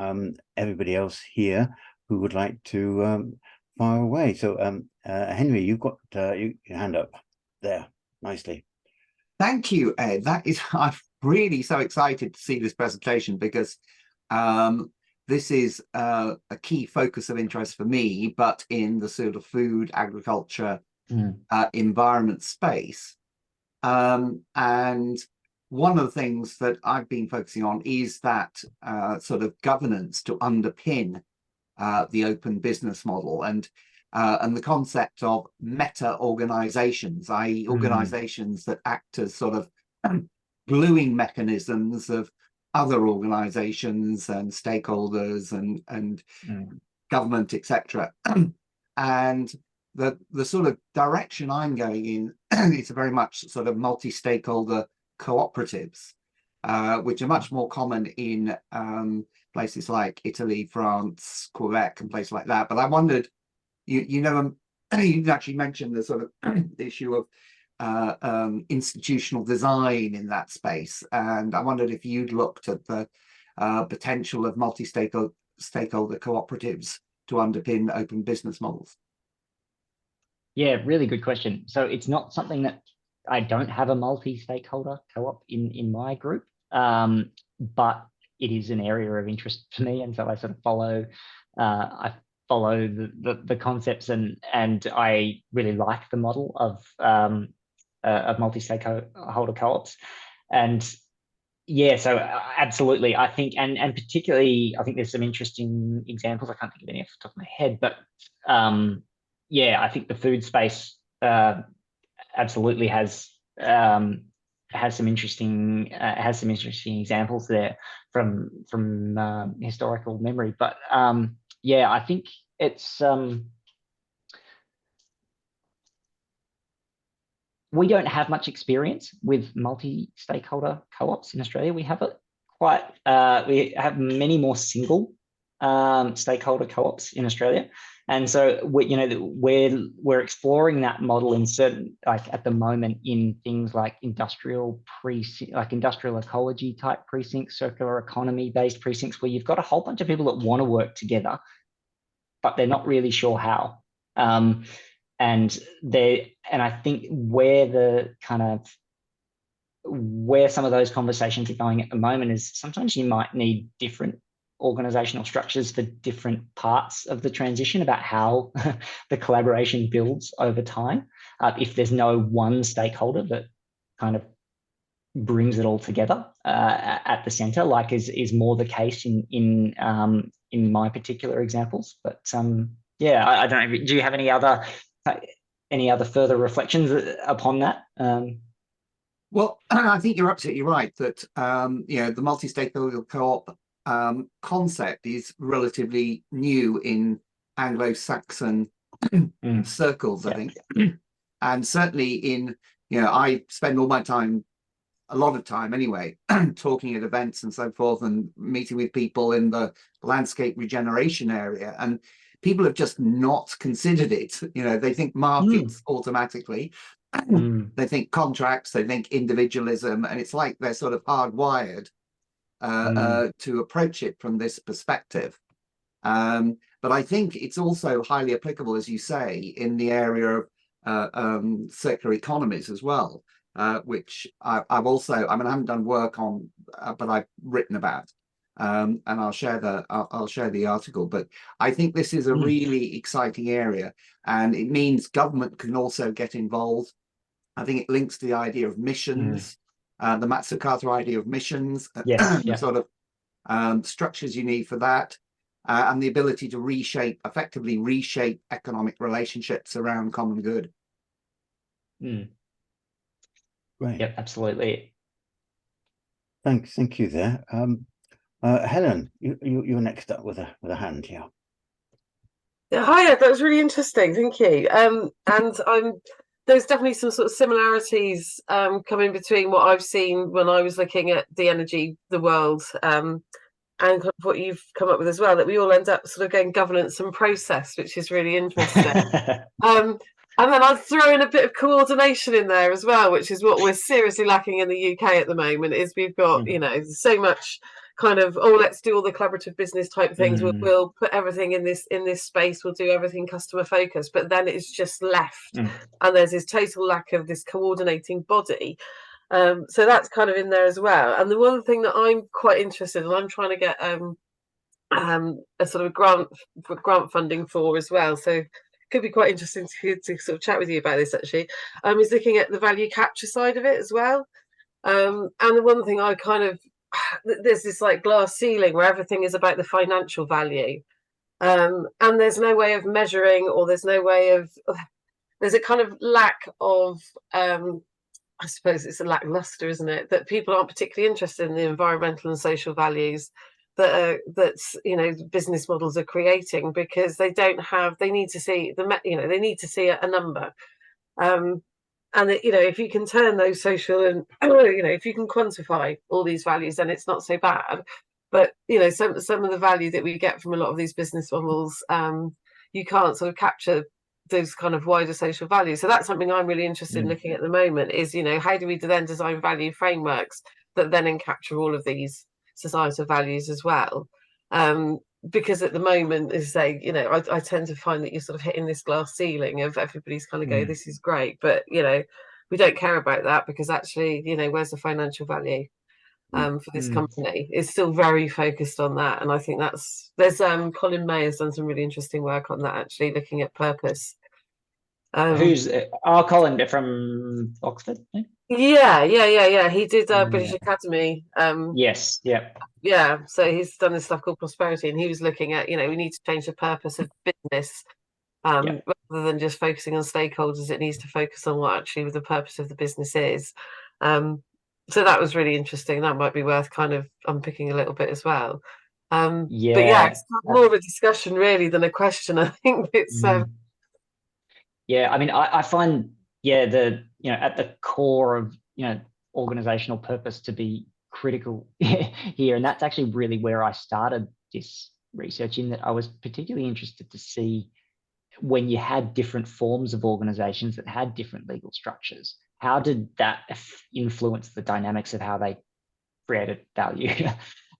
everybody else here who would like to fire away. So Henry, you've got your hand up there nicely. Thank you, Ed. I'm really so excited to see this presentation, because this is a key focus of interest for me, but in the sort of food, agriculture, environment space. And one of the things that I've been focusing on is that sort of governance to underpin the open business model, and the concept of meta organizations, i.e. organizations that act as sort of gluing mechanisms of other organizations and stakeholders and government, etc. And the sort of direction I'm going in is very much sort of multi-stakeholder cooperatives, which are much more common in places like Italy, France, Quebec, and places like that. But I wondered, you actually mentioned the sort of the issue of institutional design in that space, and I wondered if you'd looked at the potential of multi-stakeholder cooperatives to underpin open business models. Yeah, really good question. So it's not something that I don't have a multi-stakeholder co-op in my group, but it is an area of interest to me, and so I sort of follow the concepts, and I really like the model of multi-stakeholder co-ops. And yeah, so absolutely, I think, and particularly, I think there's some interesting examples. I can't think of any off the top of my head, but yeah, I think the food space absolutely has some interesting examples there from historical memory. But yeah, I think it's we don't have much experience with multi-stakeholder co-ops in Australia. We have we have many more single stakeholder co-ops in Australia, and so we're exploring that model in certain, like at the moment, in things like industrial ecology type precincts, circular economy based precincts, where you've got a whole bunch of people that want to work together, but they're not really sure how. And I think where some of those conversations are going at the moment is sometimes you might need different organizational structures for different parts of the transition, about how the collaboration builds over time. If there's no one stakeholder that kind of brings it all together at the center, like is more the case in my particular examples. But yeah, I don't know. Do you have any other further reflections upon that? Well, I think you're absolutely right that the multi-stakeholder co-op concept is relatively new in Anglo-Saxon circles, I think. And certainly I spend all my time, a lot of time anyway, talking at events and so forth, and meeting with people in the landscape regeneration area, and people have just not considered it. They think markets automatically, they think contracts, they think individualism, and it's like they're sort of hardwired to approach it from this perspective. But I think it's also highly applicable, as you say, in the area of circular economies as well, which I've also, I mean, I haven't done work on, but I've written about, and I'll share the article. But I think this is a really exciting area, and it means government can also get involved. I think it links to the idea of missions, the Matsukata idea of missions, the sort of structures you need for that. And the ability to effectively reshape economic relationships around common good. Right. Yep, absolutely. Thank you there. Helen, you're next up with a hand here. Hi, that was really interesting. Thank you. And there's definitely some sort of similarities coming between what I've seen when I was looking at the energy, the world, and kind of what you've come up with as well, that we all end up sort of going governance and process, which is really interesting. And then I'd throw in a bit of coordination in there as well, which is what we're seriously lacking in the UK at the moment, is we've got, you know, so much kind of, oh, let's do all the collaborative business type things. We'll put everything in this space. We'll do everything customer focused, but then it's just left. And there's this total lack of this coordinating body. So that's kind of in there as well. And the one thing that I'm quite interested in, I'm trying to get a sort of grant funding for as well. So it could be quite interesting to sort of chat with you about this actually. Is looking at the value capture side of it as well. And the one thing I kind of, there's this like glass ceiling where everything is about the financial value. And there's no way of measuring, or there's no way of, there's a kind of lack of I suppose it's a lackluster, isn't it? That people aren't particularly interested in the environmental and social values that's you know, business models are creating, because they don't have. They need to see they need to see a number, and you know, if you can turn those social and you know, if you can quantify all these values, then it's not so bad. But you know, some of the value that we get from a lot of these business models, you can't sort of capture those kind of wider social values. So that's something I'm really interested in looking at the moment, is, you know, how do we then design value frameworks that then capture all of these societal values as well? Because at the moment, as I say, you know, I tend to find that you're sort of hitting this glass ceiling of everybody's kind of go, this is great, but you know, we don't care about that, because actually, you know, where's the financial value for this company? It's still very focused on that. And I think there's Colin May has done some really interesting work on that, actually, looking at purpose. Who's Colin from Oxford? Yeah. He did British Academy. Yes, yeah. So he's done this stuff called prosperity, and he was looking at, you know, we need to change the purpose of business rather than just focusing on stakeholders. It needs to focus on what actually the purpose of the business is. So that was really interesting. That might be worth kind of unpicking a little bit as well. But yeah, it's more of a discussion really than a question. I think it's yeah, I mean, I find the, you know, at the core of, you know, organizational purpose to be critical here, and that's actually really where I started this research, in that I was particularly interested to see, when you had different forms of organizations that had different legal structures, how did that influence the dynamics of how they created value?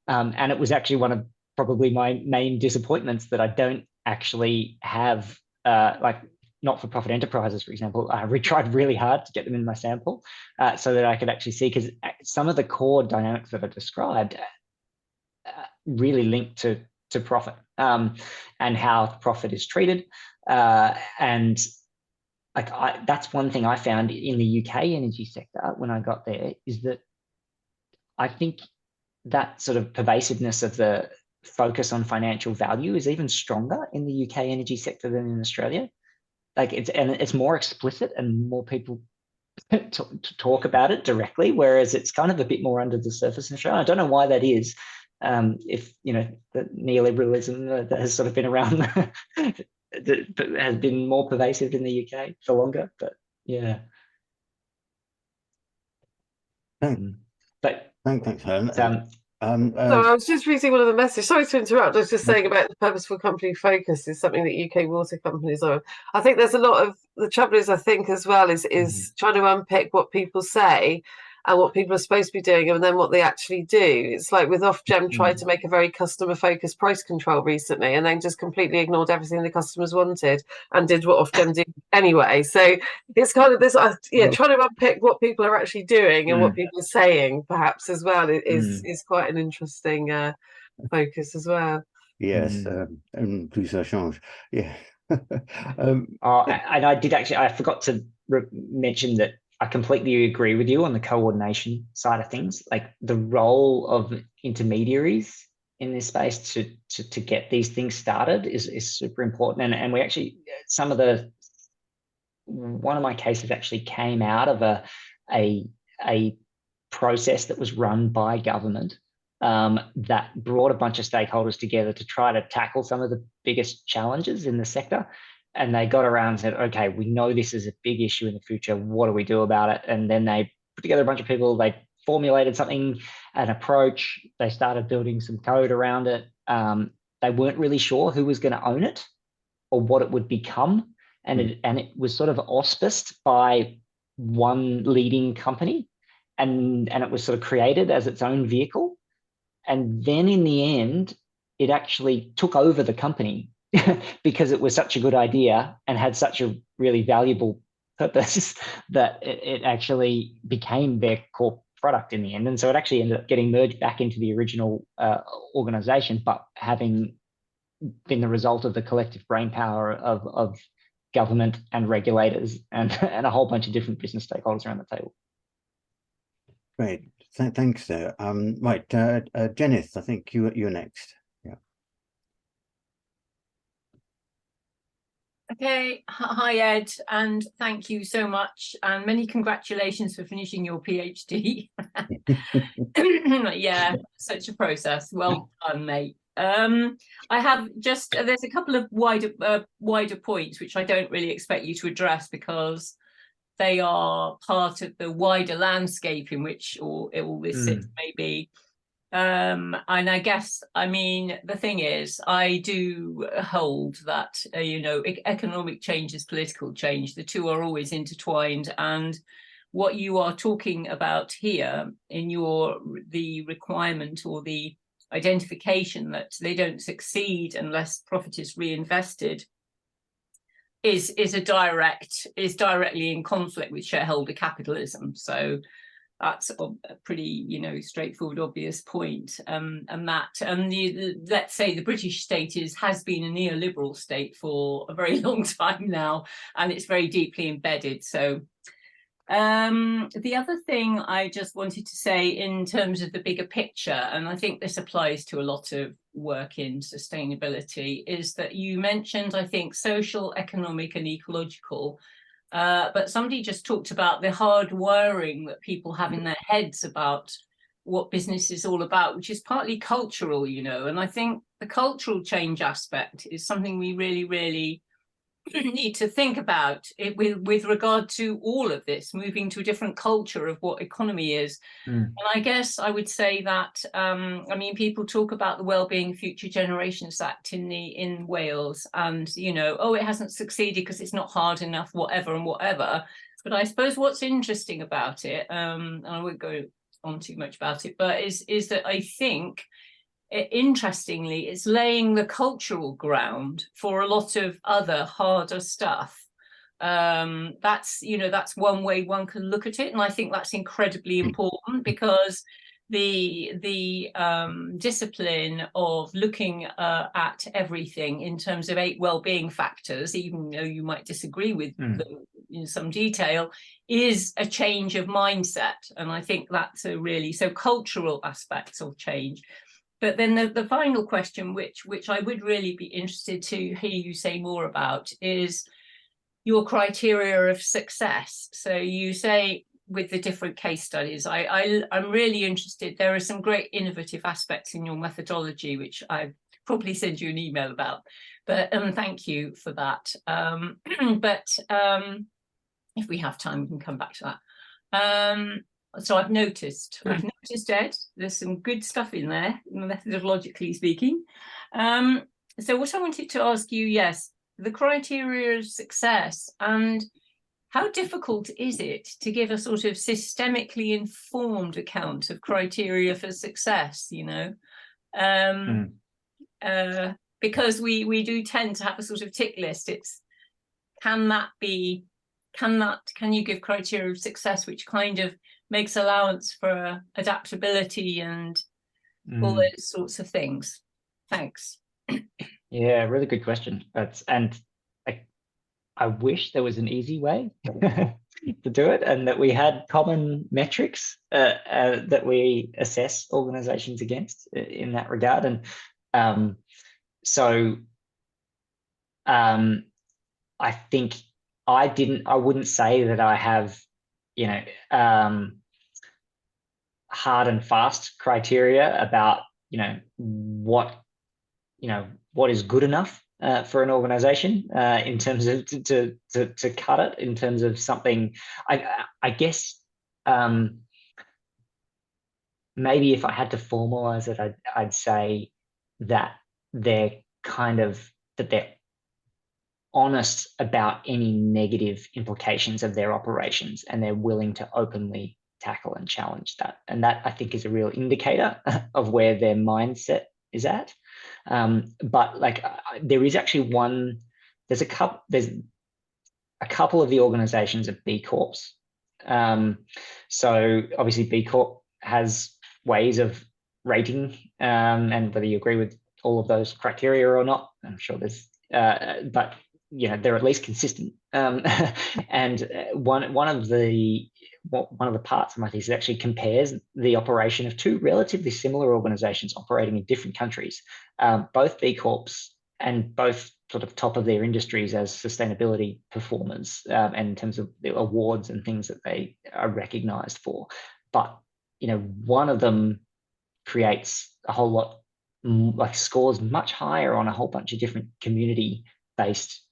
And it was actually one of probably my main disappointments that I don't actually have like not-for-profit enterprises, for example. We tried really hard to get them in my sample so that I could actually see, because some of the core dynamics that I described really link to profit and how profit is treated. And like that's one thing I found in the UK energy sector when I got there, is that I think that sort of pervasiveness of the focus on financial value is even stronger in the UK energy sector than in Australia. Like it's more explicit, and more people talk about it directly, whereas it's kind of a bit more under the surface in Australia. I don't know why that is. If you know, the neoliberalism that has sort of been around that has been more pervasive in the UK for longer, but yeah. Thanks, Helen. So I was just reading one of the messages. Sorry to interrupt. I was just saying about the purposeful company focus is something that UK water companies are. I think there's a lot of, the trouble is, I think as well, is trying to unpick what people say and what people are supposed to be doing and then what they actually do. It's like with Ofgem tried to make a very customer focused price control recently and then just completely ignored everything the customers wanted and did what Ofgem did anyway. So it's kind of this, trying to unpick what people are actually doing and what people are saying perhaps as well is quite an interesting focus as well. Yes, and plus ça change. Yeah. And I did actually, I forgot to mention that I completely agree with you on the coordination side of things. Like the role of intermediaries in this space to get these things started is super important. And we actually, one of my cases actually came out of a process that was run by government that brought a bunch of stakeholders together to try to tackle some of the biggest challenges in the sector. And they got around and said, okay, we know this is a big issue in the future. What do we do about it? And then they put together a bunch of people. They formulated something, an approach. They started building some code around it. They weren't really sure who was going to own it or what it would become. And it was sort of auspiced by one leading company. And it was sort of created as its own vehicle. And then in the end, it actually took over the company because it was such a good idea and had such a really valuable purpose that it actually became their core product in the end. And so it actually ended up getting merged back into the original organization, but having been the result of the collective brainpower of government and regulators and a whole bunch of different business stakeholders around the table. Great. Thanks, sir. Right, Jenith, I think you're next. Yeah. Okay. Hi, Ed, and thank you so much, and many congratulations for finishing your PhD. Yeah, such a process. Well done, mate. I have just there's a couple of wider points which I don't really expect you to address because they are part of the wider landscape in which all this sits, maybe. And I guess, I mean, the thing is, I do hold that, economic change is political change. The two are always intertwined. And what you are talking about here in the requirement or the identification that they don't succeed unless profit is reinvested is directly in conflict with shareholder capitalism. So that's a pretty, straightforward, obvious point. Let's say the British state has been a neoliberal state for a very long time now, and it's very deeply embedded. So the other thing I just wanted to say in terms of the bigger picture, and I think this applies to a lot of work in sustainability, is that you mentioned, I think, social, economic and ecological, but somebody just talked about the hard wiring that people have in their heads about what business is all about, which is partly cultural, and I think the cultural change aspect is something we really, really need to think about it with regard to all of this, moving to a different culture of what economy is. And I guess I would say that, people talk about the Wellbeing Future Generations Act in Wales and, it hasn't succeeded because it's not hard enough, whatever. But I suppose what's interesting about it, and I won't go on too much about it, but is that I think interestingly, it's laying the cultural ground for a lot of other harder stuff. That's one way one can look at it, and I think that's incredibly important because the discipline of looking at everything in terms of 8 well-being factors, even though you might disagree with them in some detail, is a change of mindset, and I think that's so cultural aspects of change. But then the final question, which I would really be interested to hear you say more about, is your criteria of success. So you say with the different case studies, I'm really interested. There are some great innovative aspects in your methodology, which I probably send you an email about. But thank you for that. If we have time, we can come back to that. So I've noticed, Ed, there's some good stuff in there, methodologically speaking. So what I wanted to ask you, yes, the criteria of success, and how difficult is it to give a sort of systemically informed account of criteria for success, you know? Because we do tend to have a sort of tick list. It's, can you give criteria of success which kind of makes allowance for adaptability and all those sorts of things? Thanks. Yeah, really good question. I wish there was an easy way to do it, and that we had common metrics that we assess organizations against in that regard. And I think I wouldn't say that I have, you know, hard and fast criteria about, you know, what is good enough for an organization in terms of to cut it in terms of something. I guess maybe if I had to formalize it, I'd say that they're honest about any negative implications of their operations, and they're willing to openly tackle and challenge that. And that, I think, is a real indicator of where their mindset is at. But like, there is actually there's a couple of the organizations of B Corps. So obviously B Corp has ways of rating, and whether you agree with all of those criteria or not, I'm sure there's, but you know, they're at least consistent. And one of the parts of my thesis actually compares the operation of two relatively similar organizations operating in different countries, both B Corps and both sort of top of their industries as sustainability performers, and in terms of the awards and things that they are recognized for. But, you know, one of them creates a whole lot, like scores much higher on a whole bunch of different community-based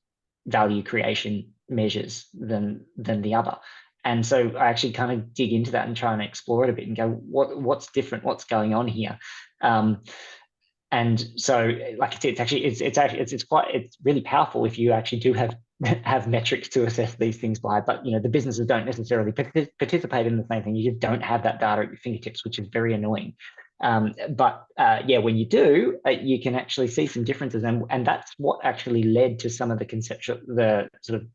value creation measures than the other. And so I actually kind of dig into that and try and explore it a bit and go, what's different? What's going on here? And so, like, it's really powerful if you actually do have metrics to assess these things by. But, you know, the businesses don't necessarily participate in the same thing. You just don't have that data at your fingertips, which is very annoying. But when you do, you can actually see some differences, and that's what actually led to some of the sort of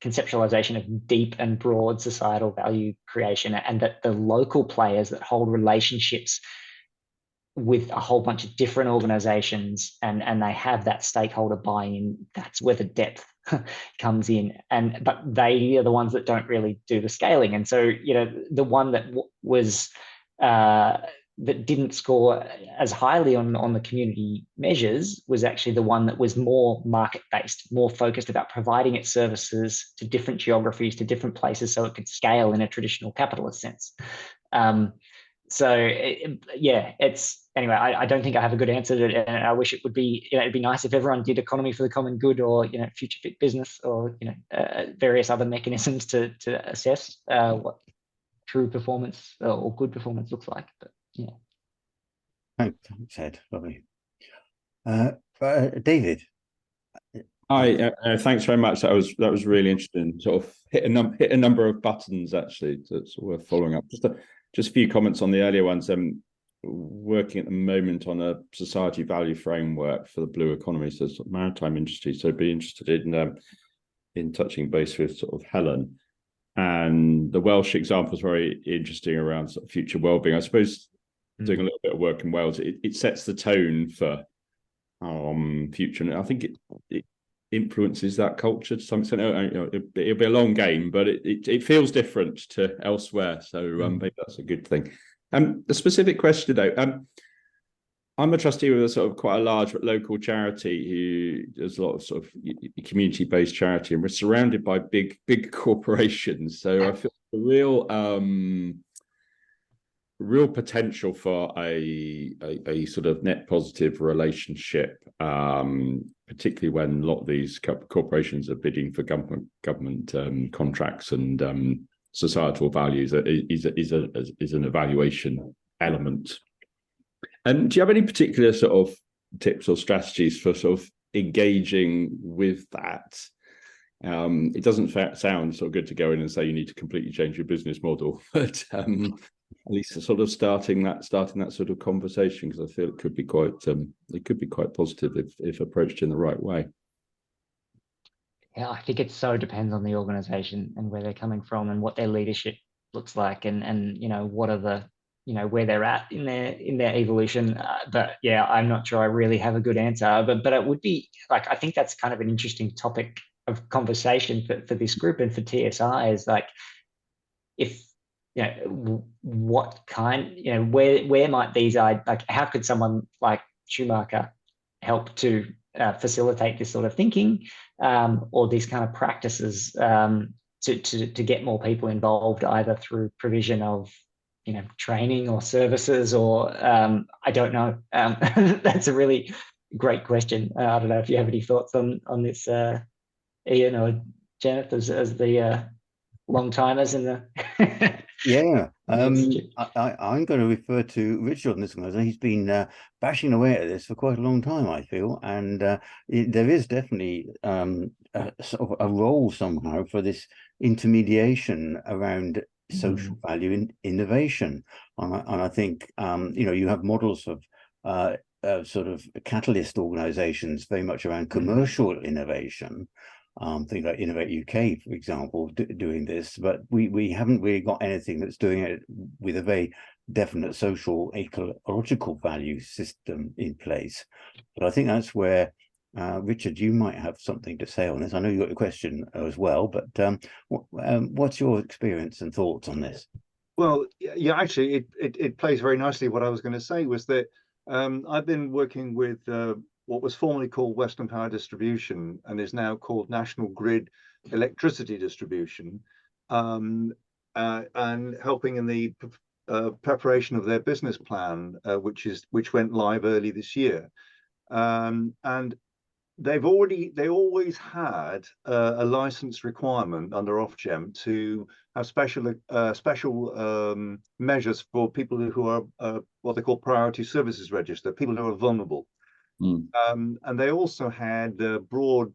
conceptualization of deep and broad societal value creation, and that the local players that hold relationships with a whole bunch of different organizations, and they have that stakeholder buy-in, that's where the depth comes in. But they are the ones that don't really do the scaling. And so, you know, the one that was that didn't score as highly on the community measures was actually the one that was more market-based, more focused about providing its services to different geographies, to different places, so it could scale in a traditional capitalist sense. Anyway, I don't think I have a good answer to it, and I wish it would be, you know, it'd be nice if everyone did economy for the common good, or, you know, future fit business, or, you know, various other mechanisms to assess what true performance or good performance looks like. But yeah. Thanks, Ed. Lovely. David. Hi, thanks very much. That was really interesting. Sort of hit a number of buttons actually that's worth following up. Just a few comments on the earlier ones. Working at the moment on a society value framework for the blue economy, so sort of maritime industry. So be interested in touching base with sort of Helen. And the Welsh example is very interesting around sort of future wellbeing. I suppose doing a little bit of work in Wales, it sets the tone for future, and I think it influences that culture to some extent. You know, it'll be a long game, but it feels different to elsewhere. So maybe that's a good thing. The specific question though, I'm a trustee with a sort of quite a large local charity who does a lot of sort of community-based charity, and we're surrounded by big corporations. So I feel the real potential for a sort of net positive relationship, particularly when a lot of these corporations are bidding for government contracts, and societal values is an evaluation element. And do you have any particular sort of tips or strategies for sort of engaging with that It doesn't sound sort of good to go in and say you need to completely change your business model, but at least sort of starting that sort of conversation, because I feel it could be quite positive if approached in the right way. Yeah, I think it so depends on the organization and where they're coming from and what their leadership looks like, and you know, what are the, you know, where they're at in their evolution. But yeah, I'm not sure I really have a good answer. But it would be like, I think that's kind of an interesting topic of conversation for this group and for TSI, is like, if, you know, what kind, you know, where might these, like, how could someone like Schumacher help to facilitate this sort of thinking, or these kind of practices, to get more people involved, either through provision of, you know, training or services, or I don't know. That's a really great question. I don't know if you have any thoughts on this, Ian or Janet, as the long timers in the Yeah, I'm going to refer to Richard on this one. He's been bashing away at this for quite a long time, I feel, and there is definitely sort of a role somehow for this intermediation around social value in innovation. And I think you know, you have models of sort of catalyst organizations very much around commercial innovation. Things like Innovate UK, for example, doing this, but we haven't really got anything that's doing it with a very definite social ecological value system in place. But I think that's where, Richard, you might have something to say on this. I know you got a question as well, but what's your experience and thoughts on this? Well, yeah, actually, it plays very nicely. What I was going to say was that I've been working with what was formerly called Western Power Distribution and is now called National Grid Electricity Distribution, and helping in the preparation of their business plan, which went live early this year. And they always had a license requirement under Ofgem to have special measures for people who are what they call priority services register, people who are vulnerable. And they also had a broad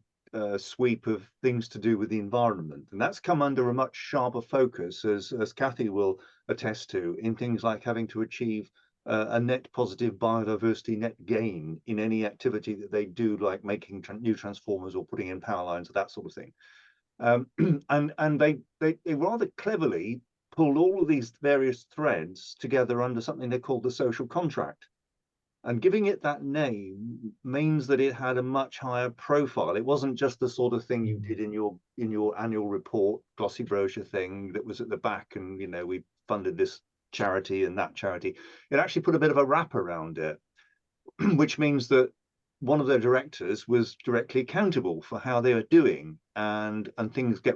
sweep of things to do with the environment, and that's come under a much sharper focus, as Kathy will attest to, in things like having to achieve a net positive biodiversity net gain in any activity that they do, like making new transformers or putting in power lines or that sort of thing. And they rather cleverly pulled all of these various threads together under something they called the social contract. And giving it that name means that it had a much higher profile. It wasn't just the sort of thing you did in your annual report, glossy brochure thing that was at the back, and you know, we funded this charity and that charity. It actually put a bit of a wrap around it, which means that one of their directors was directly accountable for how they were doing, and things got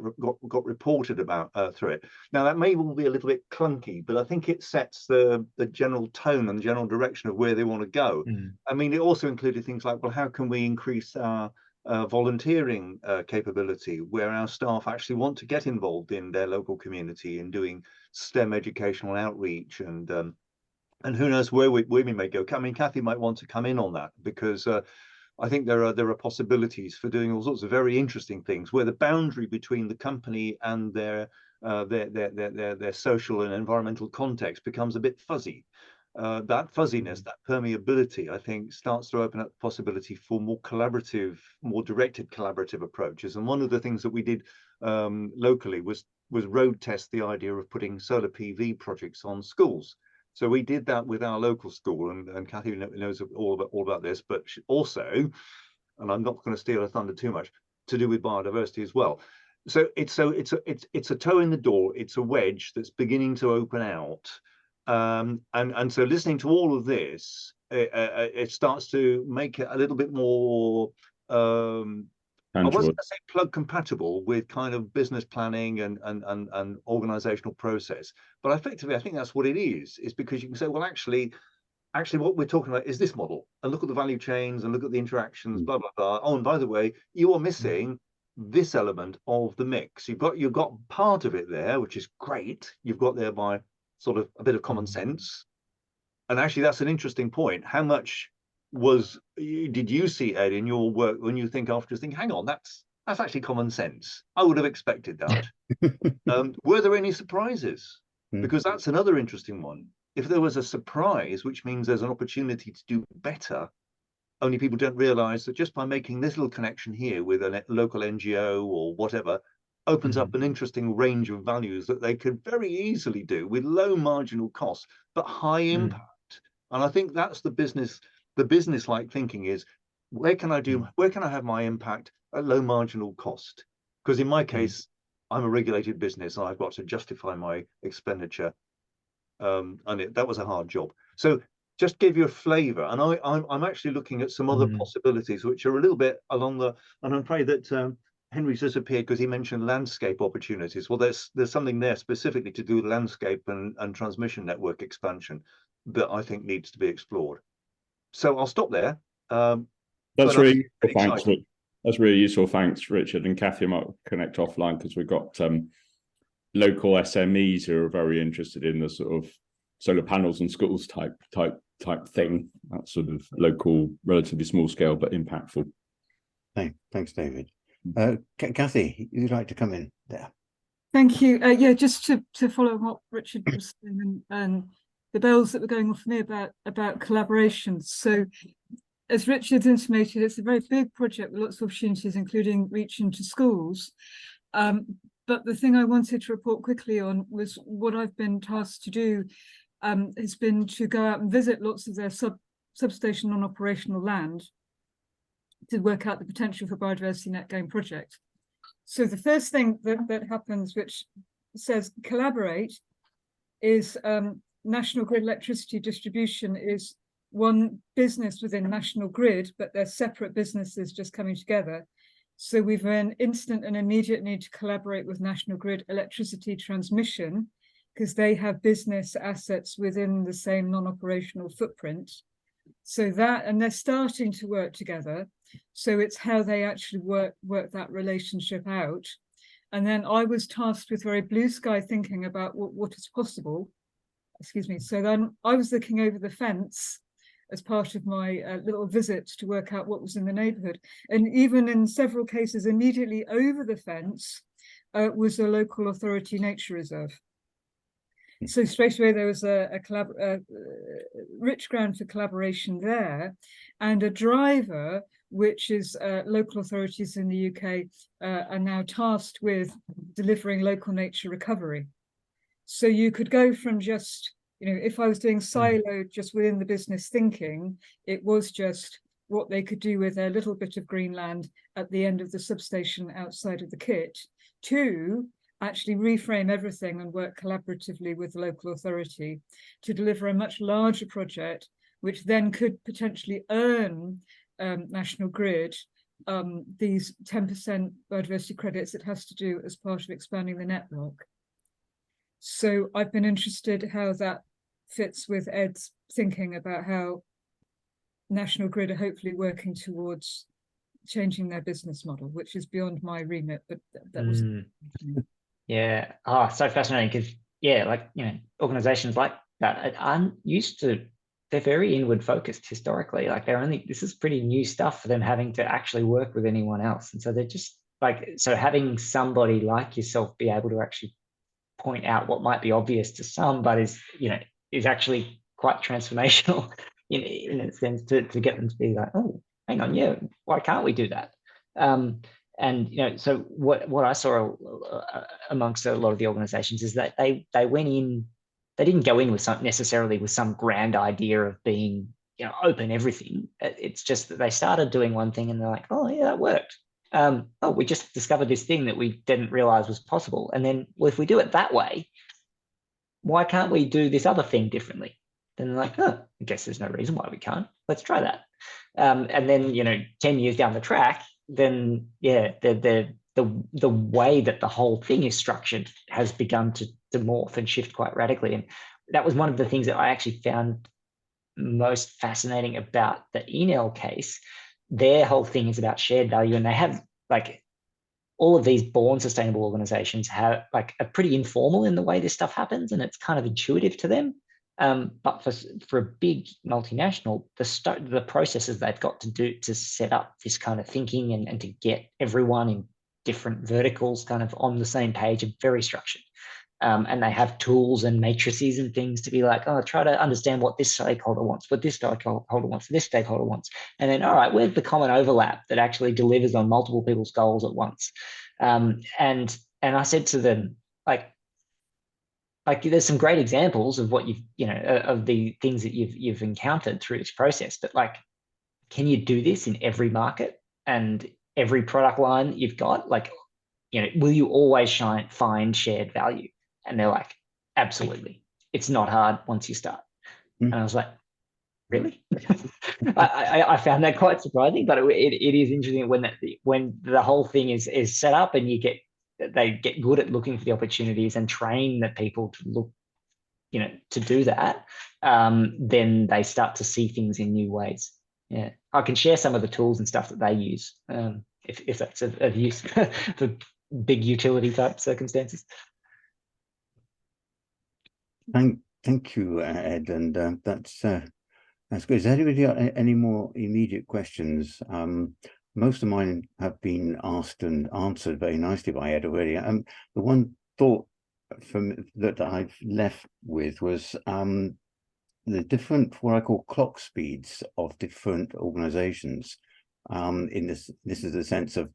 reported about through it. Now, that may well be a little bit clunky, but I think it sets the general tone and the general direction of where they want to go. I mean, it also included things like, well, how can we increase our volunteering capability, where our staff actually want to get involved in their local community and doing STEM educational outreach, and who knows where we may go. I mean, Kathy might want to come in on that, because I think there are possibilities for doing all sorts of very interesting things where the boundary between the company and their social and environmental context becomes a bit fuzzy. That fuzziness, that permeability, I think, starts to open up the possibility for more collaborative, more directed collaborative approaches. And one of the things that we did locally was road test the idea of putting solar PV projects on schools. So we did that with our local school, and Kathy knows all about this, but also, and I'm not going to steal her thunder too much, to do with biodiversity as well. So it's a toe in the door. It's a wedge that's beginning to open out, and so listening to all of this, it starts to make it a little bit more. I wasn't going to say plug compatible with kind of business planning and organizational process, but effectively, I think that's what it is because you can say, well, actually, what we're talking about is this model, and look at the value chains and look at the interactions, blah, blah, blah. Oh, and by the way, you are missing this element of the mix. You've got part of it there, which is great. You've got there by sort of a bit of common sense. And actually, that's an interesting point. How much did you see, Ed, in your work when you think after, hang on, that's that's actually common sense. I would have expected that. Were there any surprises? Because that's another interesting one. If there was a surprise, which means there's an opportunity to do better, only people don't realize that just by making this little connection here with a local NGO or whatever, opens up an interesting range of values that they could very easily do with low marginal costs, but high impact. And I think that's the business-like thinking is, where can I have my impact at low marginal cost? Because in my case, I'm a regulated business and I've got to justify my expenditure. And that was a hard job. So just give you a flavor. And I'm actually looking at some other possibilities, which are a little bit along the, and I'm afraid that Henry's disappeared because he mentioned landscape opportunities. Well, there's something there specifically to do with landscape and transmission network expansion that I think needs to be explored. So I'll stop there. That's really useful. Thanks. That's really useful. Thanks, Richard. And Kathy, I might connect offline because we've got local SMEs who are very interested in the sort of solar panels and schools type thing. That sort of local, relatively small scale, but impactful. Thanks, David. Kathy, you'd like to come in there? Thank you. Yeah, just to follow what Richard was saying and the bells that were going off for me about collaborations. So, as Richard's intimated, it's a very big project with lots of opportunities, including reach into schools. But the thing I wanted to report quickly on was what I've been tasked to do has been to go out and visit lots of their substation non-operational land to work out the potential for biodiversity net gain project. So the first thing that happens, which says collaborate, is National Grid electricity distribution is one business within National Grid, but they're separate businesses just coming together. So we've an instant and immediate need to collaborate with National Grid electricity transmission because they have business assets within the same non-operational footprint. So that, and they're starting to work together. So it's how they actually work that relationship out. And then I was tasked with very blue sky thinking about what is possible. Excuse me. So then I was looking over the fence as part of my little visit to work out what was in the neighbourhood. And even in several cases, immediately over the fence was a local authority nature reserve. So straight away there was a rich ground for collaboration there, and a driver, which is local authorities in the UK are now tasked with delivering local nature recovery. So you could go from just, if I was doing siloed just within the business thinking, it was just what they could do with their little bit of green land at the end of the substation outside of the kit, to actually reframe everything and work collaboratively with the local authority to deliver a much larger project, which then could potentially earn National Grid these 10% biodiversity credits it has to do as part of expanding the network. So I've been interested how that fits with Ed's thinking about how National Grid are hopefully working towards changing their business model, which is beyond my remit, but that was. Yeah, so fascinating because organizations like that aren't used to, they're very inward focused historically. Like this is pretty new stuff for them, having to actually work with anyone else. And so they're just so having somebody like yourself be able to actually point out what might be obvious to some, but is actually quite transformational in a sense to get them to be like, oh, hang on, yeah, why can't we do that? And so what I saw amongst a lot of the organizations is that they went in, they didn't go in with necessarily with some grand idea of being open everything. It's just that they started doing one thing and they're like, oh yeah, that worked. We just discovered this thing that we didn't realize was possible. And then, well, if we do it that way, why can't we do this other thing differently? Then they're like, I guess there's no reason why we can't. Let's try that. And then 10 years down the track, then the way that the whole thing is structured has begun to morph and shift quite radically. And that was one of the things that I actually found most fascinating about the Enel case. Their whole thing is about shared value, and they have all of these born sustainable organizations have are pretty informal in the way this stuff happens, and it's kind of intuitive to them. But for a big multinational, the processes they've got to do to set up this kind of thinking and to get everyone different verticals kind of on the same page and very structured. And they have tools and matrices and things to be like, oh, try to understand what this stakeholder wants, what this stakeholder wants, this stakeholder wants. And then, all right, where's the common overlap that actually delivers on multiple people's goals at once? And I said to them, like there's some great examples of what of the things that you've encountered through this process, but like, can you do this in every market and every product line that you've got? Like, will you always find shared value? And they're like, absolutely. It's not hard once you start. And I was like, really? I found that quite surprising, but it is interesting when the whole thing is set up and they get good at looking for the opportunities and train the people to look, to do that, then they start to see things in new ways. Yeah, I can share some of the tools and stuff that they use, if that's of use for big utility type circumstances. Thank you, Ed, and that's good. Has anybody got any more immediate questions? Most of mine have been asked and answered very nicely by Ed already. The one thought that I've left with was the different, what I call clock speeds of different organizations. This is the sense of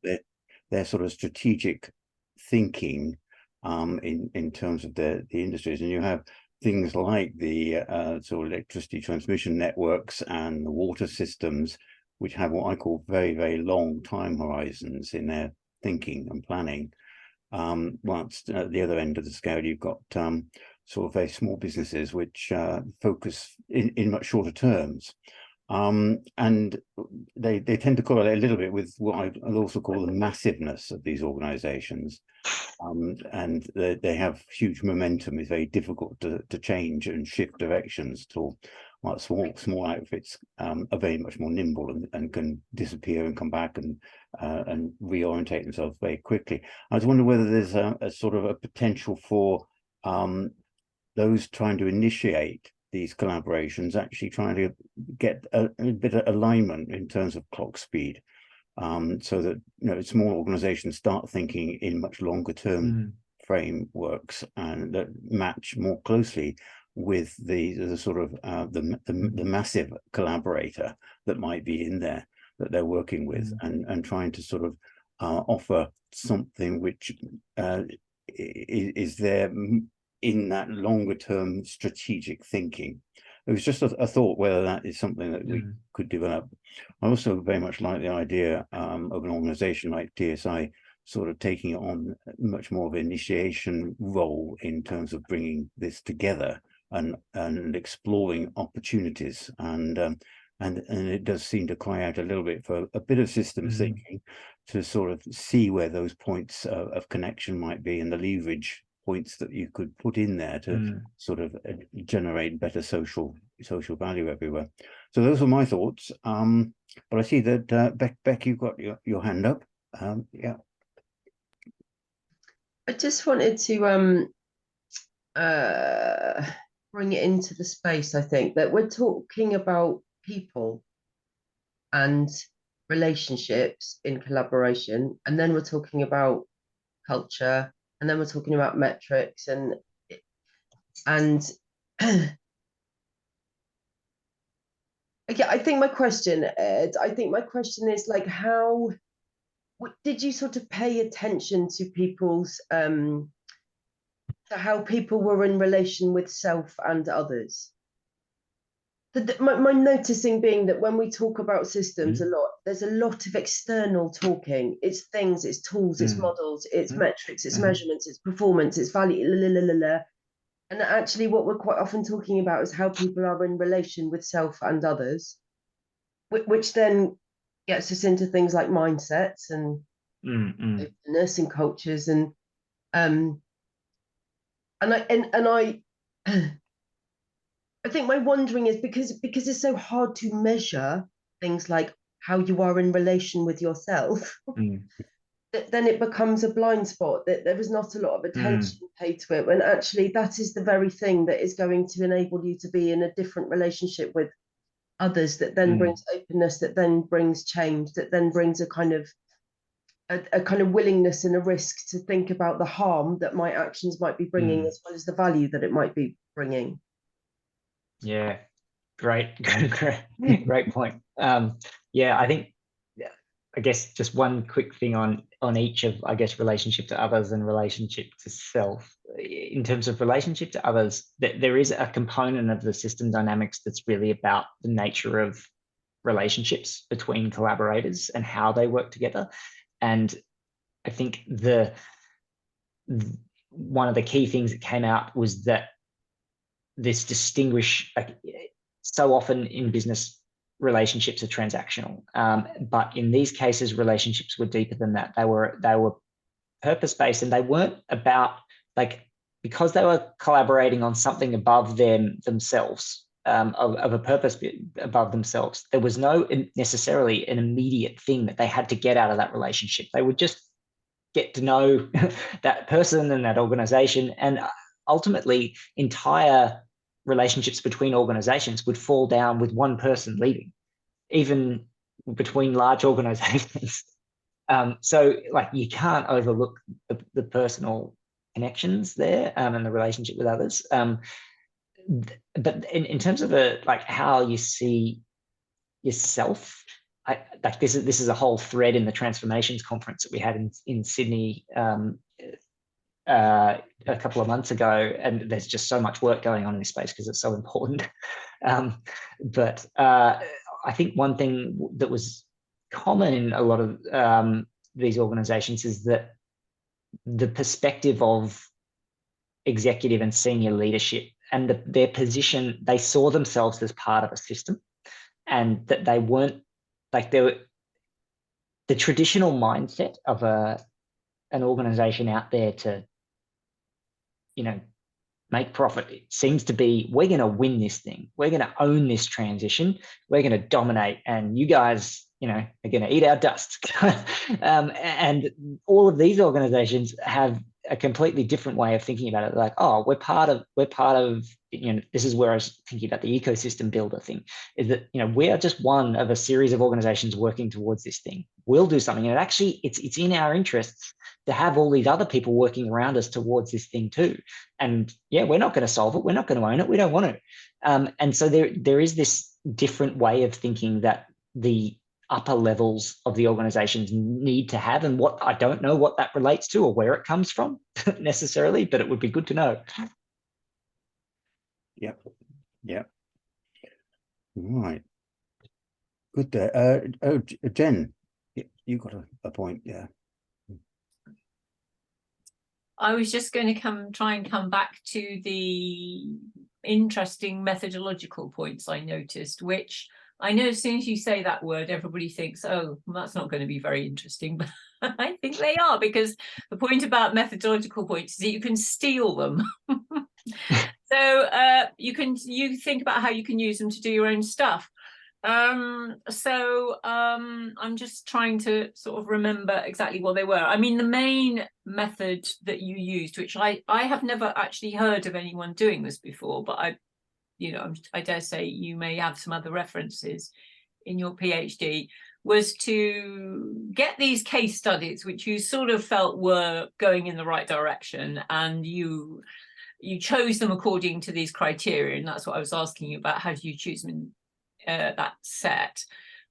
their sort of strategic thinking in terms of the industries. And you have things like the sort of electricity transmission networks and the water systems, which have what I call very, very long time horizons in their thinking and planning. Whilst at the other end of the scale, you've got sort of very small businesses which focus in much shorter terms. And they tend to correlate a little bit with what I'll also call the massiveness of these organizations. And they have huge momentum. It's very difficult to change and shift directions till small outfits are very much more nimble and can disappear and come back and reorientate themselves very quickly. I was wondering whether there's a sort of a potential for those trying to initiate these collaborations actually trying to get a bit of alignment in terms of clock speed, so that small organizations start thinking in much longer term frameworks and that match more closely with the sort of the massive collaborator that might be in there that they're working with, and trying to sort of offer something which is there in that longer term strategic thinking. It was just a thought whether that is something that we could develop. I also very much like the idea of an organization like TSI sort of taking on much more of an initiation role in terms of bringing this together and exploring opportunities. And it does seem to cry out a little bit for a bit of systems thinking to sort of see where those points of connection might be and the leverage points that you could put in there to sort of generate better social value everywhere. So those are my thoughts. But I see that Beck, you've got your hand up. Yeah. I just wanted to bring it into the space. I think that we're talking about people and relationships in collaboration, and then we're talking about culture, and then we're talking about metrics and yeah, I think my question, Ed, is like, how did you sort of pay attention to people's to how people were in relation with self and others? My noticing being that when we talk about systems a lot, there's a lot of external talking. It's things, it's tools, it's models, it's metrics, it's measurements, it's performance, it's value, and actually what we're quite often talking about is how people are in relation with self and others, which then gets us into things like mindsets and nursing cultures and I think my wondering is because it's so hard to measure things like how you are in relation with yourself, that then it becomes a blind spot, that there is not a lot of attention paid to it, when actually that is the very thing that is going to enable you to be in a different relationship with others, that then brings openness, that then brings change, that then brings a kind of a kind of willingness and a risk to think about the harm that my actions might be bringing, as well as the value that it might be bringing. Yeah, great, great point. Yeah, I think, I guess just one quick thing on each of, I guess, relationship to others and relationship to self. In terms of relationship to others, there is a component of the system dynamics that's really about the nature of relationships between collaborators and how they work together. And I think one of the key things that came out was that this so often in business, relationships are transactional, but in these cases, relationships were deeper than that. They were purpose-based, and they weren't about, like, because they were collaborating on something above themselves, of a purpose above themselves. There was no necessarily an immediate thing that they had to get out of that relationship. They would just get to know that person and that organization, and ultimately entire relationships between organizations would fall down with one person leaving, even between large organizations. So, like, you can't overlook the personal connections there, and the relationship with others. But in terms of like how you see yourself, like this is a whole thread in the Transformations conference that we had in Sydney a couple of months ago, and there's just so much work going on in this space because it's so important. But I think one thing that was common in a lot of these organizations is that the perspective of executive and senior leadership and their position, they saw themselves as part of a system, and that they weren't, like, the traditional mindset of an organization out there to, make profit, it seems to be, we're going to win this thing, we're going to own this transition, we're going to dominate, and you guys, are going to eat our dust. And all of these organizations have a completely different way of thinking about it. Like, oh, we're part of, this is where I was thinking about the ecosystem builder thing, is that, we are just one of a series of organizations working towards this thing. We'll do something. And actually it's in our interests to have all these other people working around us towards this thing too. And yeah, we're not going to solve it. We're not going to own it. We don't want to. And so there is this different way of thinking that the upper levels of the organizations need to have, and what I don't know what that relates to or where it comes from necessarily, but it would be good to know. Yep. Right. Good there. Jen, you got a point. Yeah. I was just going to try and come back to the interesting methodological points I noticed, which I know as soon as you say that word, everybody thinks, oh, well, that's not going to be very interesting. But I think they are, because the point about methodological points is that you can steal them. So you think about how you can use them to do your own stuff. I'm just trying to sort of remember exactly what they were. I mean, the main method that you used, which I have never actually heard of anyone doing this before, but I dare say you may have some other references in your PhD, was to get these case studies, which you sort of felt were going in the right direction, and you chose them according to these criteria. And that's what I was asking you about. How do you choose them in that set?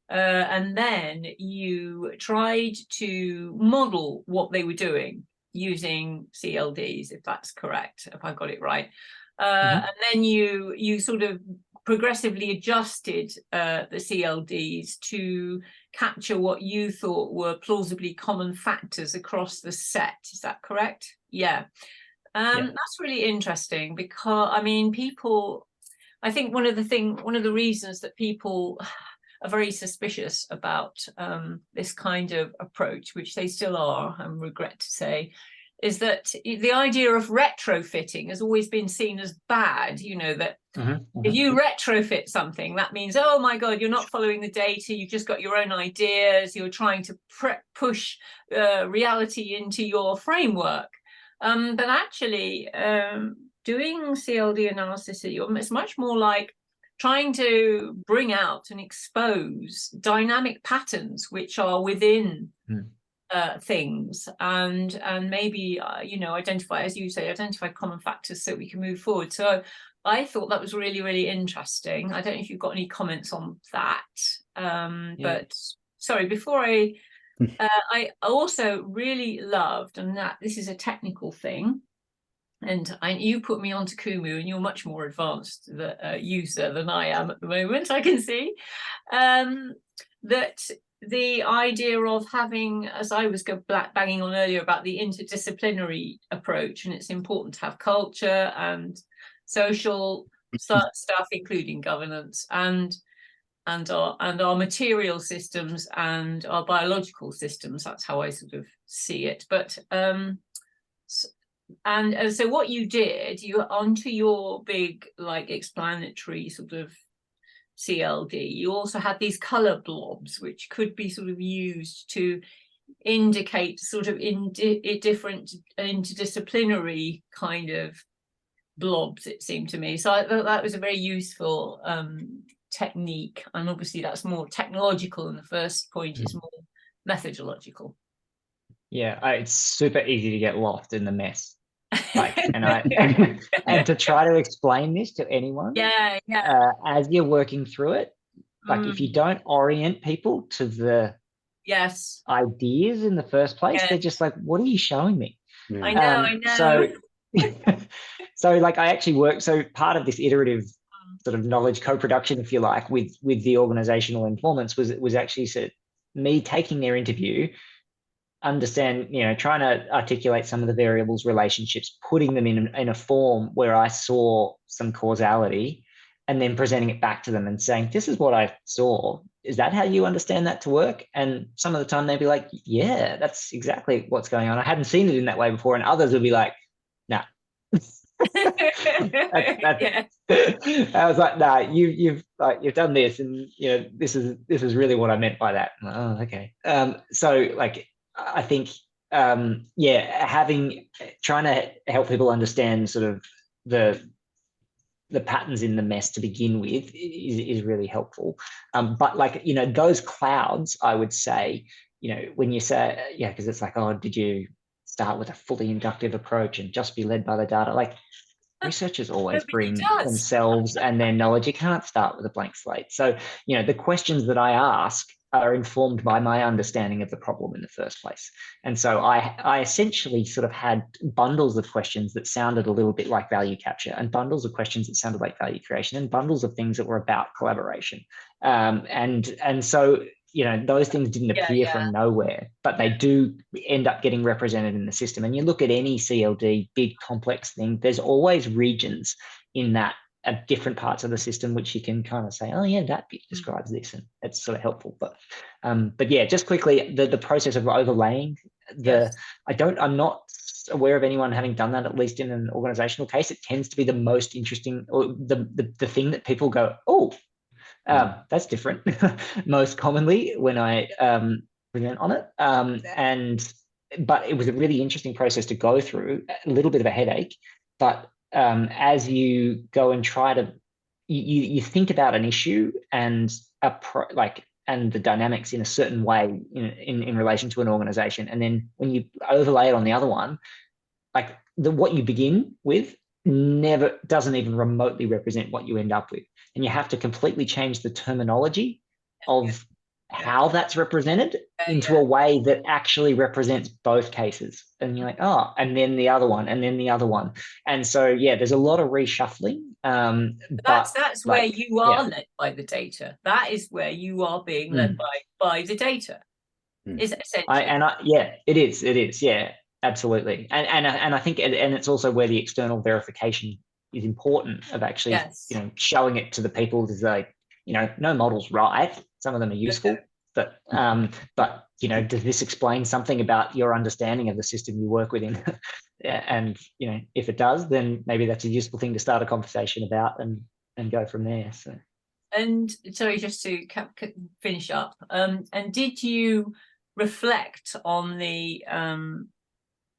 And then you tried to model what they were doing using CLDs, if that's correct, if I got it right. And then you sort of progressively adjusted the CLDs to capture what you thought were plausibly common factors across the set. Is that correct? Yeah. That's really interesting, because I mean, I think one of the reasons that people are very suspicious about this kind of approach, which they still are, I regret to say, is that the idea of retrofitting has always been seen as bad. That if you retrofit something, that means, oh my God, you're not following the data, you've just got your own ideas, you're trying to push reality into your framework. But actually, doing CLD analysis, it's much more like trying to bring out and expose dynamic patterns which are within things, and maybe you know, identify, as you say, identify common factors so we can move forward. So I thought that was really, really interesting. I don't know if you've got any comments on that. But sorry, before I also really loved, and that this is a technical thing, and you put me onto Kumu, and you're much more advanced user than I am at the moment, I can see, that the idea of having, as I was banging on earlier about the interdisciplinary approach, and it's important to have culture and social stuff, including governance, and our material systems and our biological systems. That's how I sort of see it. But and so what you did, you onto your big, like, explanatory sort of CLD, you also had these color blobs which could be sort of used to indicate sort of different interdisciplinary kind of blobs, it seemed to me. So I thought that was a very useful technique, and obviously that's more technological, and the first point is more methodological. Yeah, it's super easy to get lost in the mess. Like, and to try to explain this to anyone, as you're working through it, like if you don't orient people to the ideas in the first place, they're just like, what are you showing me? I know. So like I actually work, so part of this iterative sort of knowledge co-production, if you like, with the organizational informants was actually me taking their interview, understand, you know, trying to articulate some of the variables, relationships, putting them in a form where I saw some causality, and then presenting it back to them and saying, this is what I saw. Is that how you understand that to work? And some of the time they'd be like, yeah, that's exactly what's going on. I hadn't seen it in that way before. And others would be like, nah. I was like, nah, you've done this, and you know, this is really what I meant by that. Like, oh, okay. So like, I think, trying to help people understand sort of the patterns in the mess to begin with is really helpful. But like, you know, those clouds, I would say, you know, when you say, because it's like, oh, did you start with a fully inductive approach and just be led by the data? Like, researchers always bring themselves and their knowledge. You can't start with a blank slate. So, you know, the questions that I ask are informed by my understanding of the problem in the first place. And so I essentially sort of had bundles of questions that sounded a little bit like value capture, and bundles of questions that sounded like value creation, and bundles of things that were about collaboration. And so, you know, those things didn't appear from nowhere, but they do end up getting represented in the system. And you look at any CLD, big complex thing, there's always regions in that at different parts of the system, which you can kind of say, oh yeah, that bit describes this, and it's sort of helpful. But yeah, just quickly, the process of overlaying I'm not aware of anyone having done that, at least in an organizational case. It tends to be the most interesting, or the thing that people go, oh, that's different most commonly when I present on it. But it was a really interesting process to go through, a little bit of a headache, but as you go and try to, you think about an issue and the dynamics in a certain way in relation to an organization, and then when you overlay it on the other one, like what you begin with never doesn't even remotely represent what you end up with, and you have to completely change the terminology of how that's represented into a way that actually represents both cases. And you're like, oh, and then the other one, and then the other one. And so, yeah, there's a lot of reshuffling. That's where you are led by the data. That is where you are being led by the data. Is essentially. It is. Yeah, absolutely. And I think, and it's also where the external verification is important, of actually, you know, showing it to the people is like, you know, no model's right. Some of them are useful, but you know, does this explain something about your understanding of the system you work within? And you know, if it does, then maybe that's a useful thing to start a conversation about and go from there. So. And sorry, just to finish up. And did you reflect on the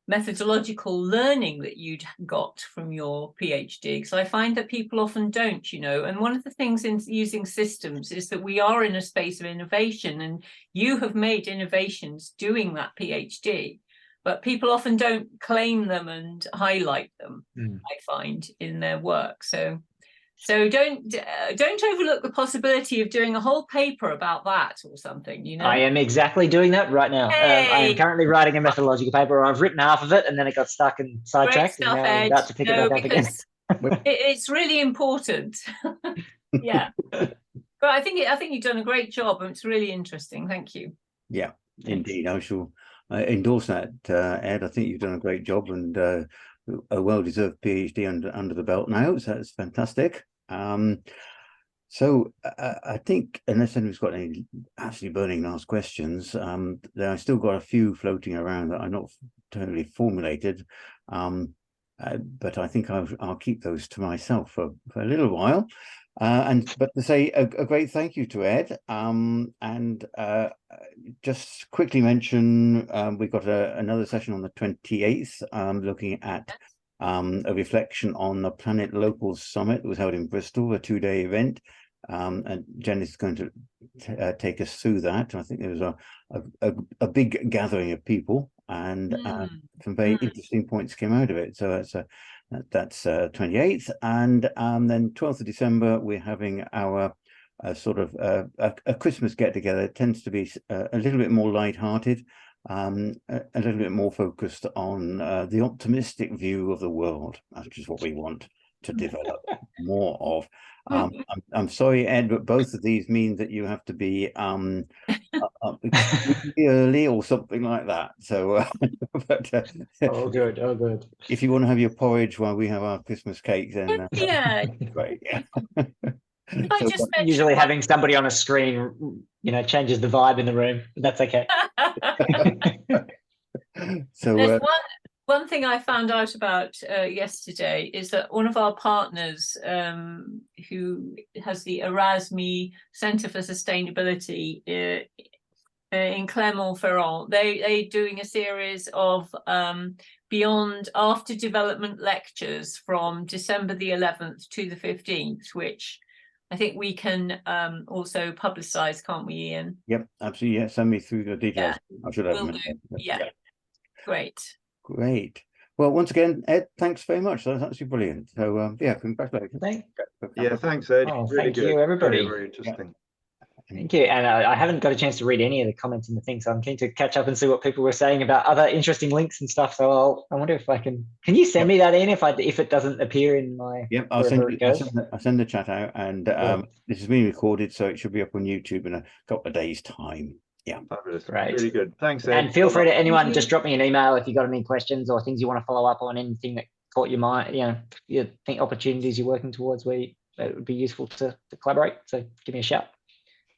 methodological learning that you'd got from your PhD, because I find that people often don't, you know. And one of the things in using systems is that we are in a space of innovation, and you have made innovations doing that PhD, but people often don't claim them and highlight them, I find, in their work. So don't overlook the possibility of doing a whole paper about that or something, you know. I am exactly doing that right now. I am currently writing a methodological paper. I've written half of it and then it got stuck and sidetracked, and now I'm about to pick it back up again. It's really important. Yeah. But I think you've done a great job, and it's really interesting. Thank you. Yeah, indeed. I shall endorse that, Ed. I think you've done a great job, and a well-deserved PhD under the belt now. So that's fantastic. So I think, unless anyone's got any absolutely burning last questions, then I've still got a few floating around that are not totally formulated. But I think I'll keep those to myself for a little while. But to say a great thank you to Ed, and just quickly mention we've got another session on the 28th, looking at a reflection on the Planet Locals Summit that was held in Bristol, a 2-day event. And Jen is going to take us through that. I think there was a big gathering of people, and some very interesting points came out of it. So that's 28th, and then 12th of December we're having our sort of a Christmas get together. It tends to be a little bit more light-hearted, a little bit more focused on the optimistic view of the world, which is what we want to develop more of. I'm sorry, Ed, but both of these mean that you have to be early or something like that. So, oh good. If you want to have your porridge while we have our Christmas cake, then yeah, great. Yeah. I just usually having somebody on a screen, you know, changes the vibe in the room. But that's okay. So one thing I found out about yesterday is that one of our partners, who has the Erasmus Centre for Sustainability in Clermont-Ferrand, they're doing a series of beyond after development lectures from December the 11th to the 15th, which I think we can also publicise, can't we, Ian? Yep, absolutely. Yeah, send me through the details. Yeah, I should have them. Yeah. Great. Great. Well, once again, Ed, thanks very much. That's actually brilliant. So, yeah, congratulations. Yeah, thanks, Ed. Oh, really thank good. you, everybody. Very, very interesting. Thank you. And I haven't got a chance to read any of the comments in the thing, so I'm keen to catch up and see what people were saying about other interesting links and stuff. So I wonder if I can you send me that in if it doesn't appear in my I'll send the chat out, and this is being recorded, so it should be up on YouTube in a couple of days' time. Yeah, fabulous. Great. Really good. Thanks, Ed. And feel free to anyone just drop me an email if you got any questions or things you want to follow up on, anything that caught your mind, you think opportunities you're working towards where it would be useful to collaborate. So give me a shout.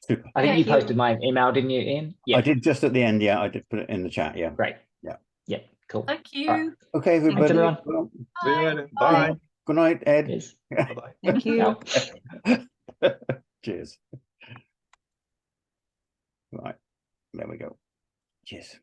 Super. I think you posted my email, didn't you, Ian? Yeah, I did just at the end. Yeah, I did put it in the chat. Yeah, great. Yeah, cool. Thank you. Right. Okay, everybody. Thanks, everyone. Well, see you later. Bye. Good night, Ed. Yes. Bye-bye. Thank you. Cheers. Right, there we go. Cheers.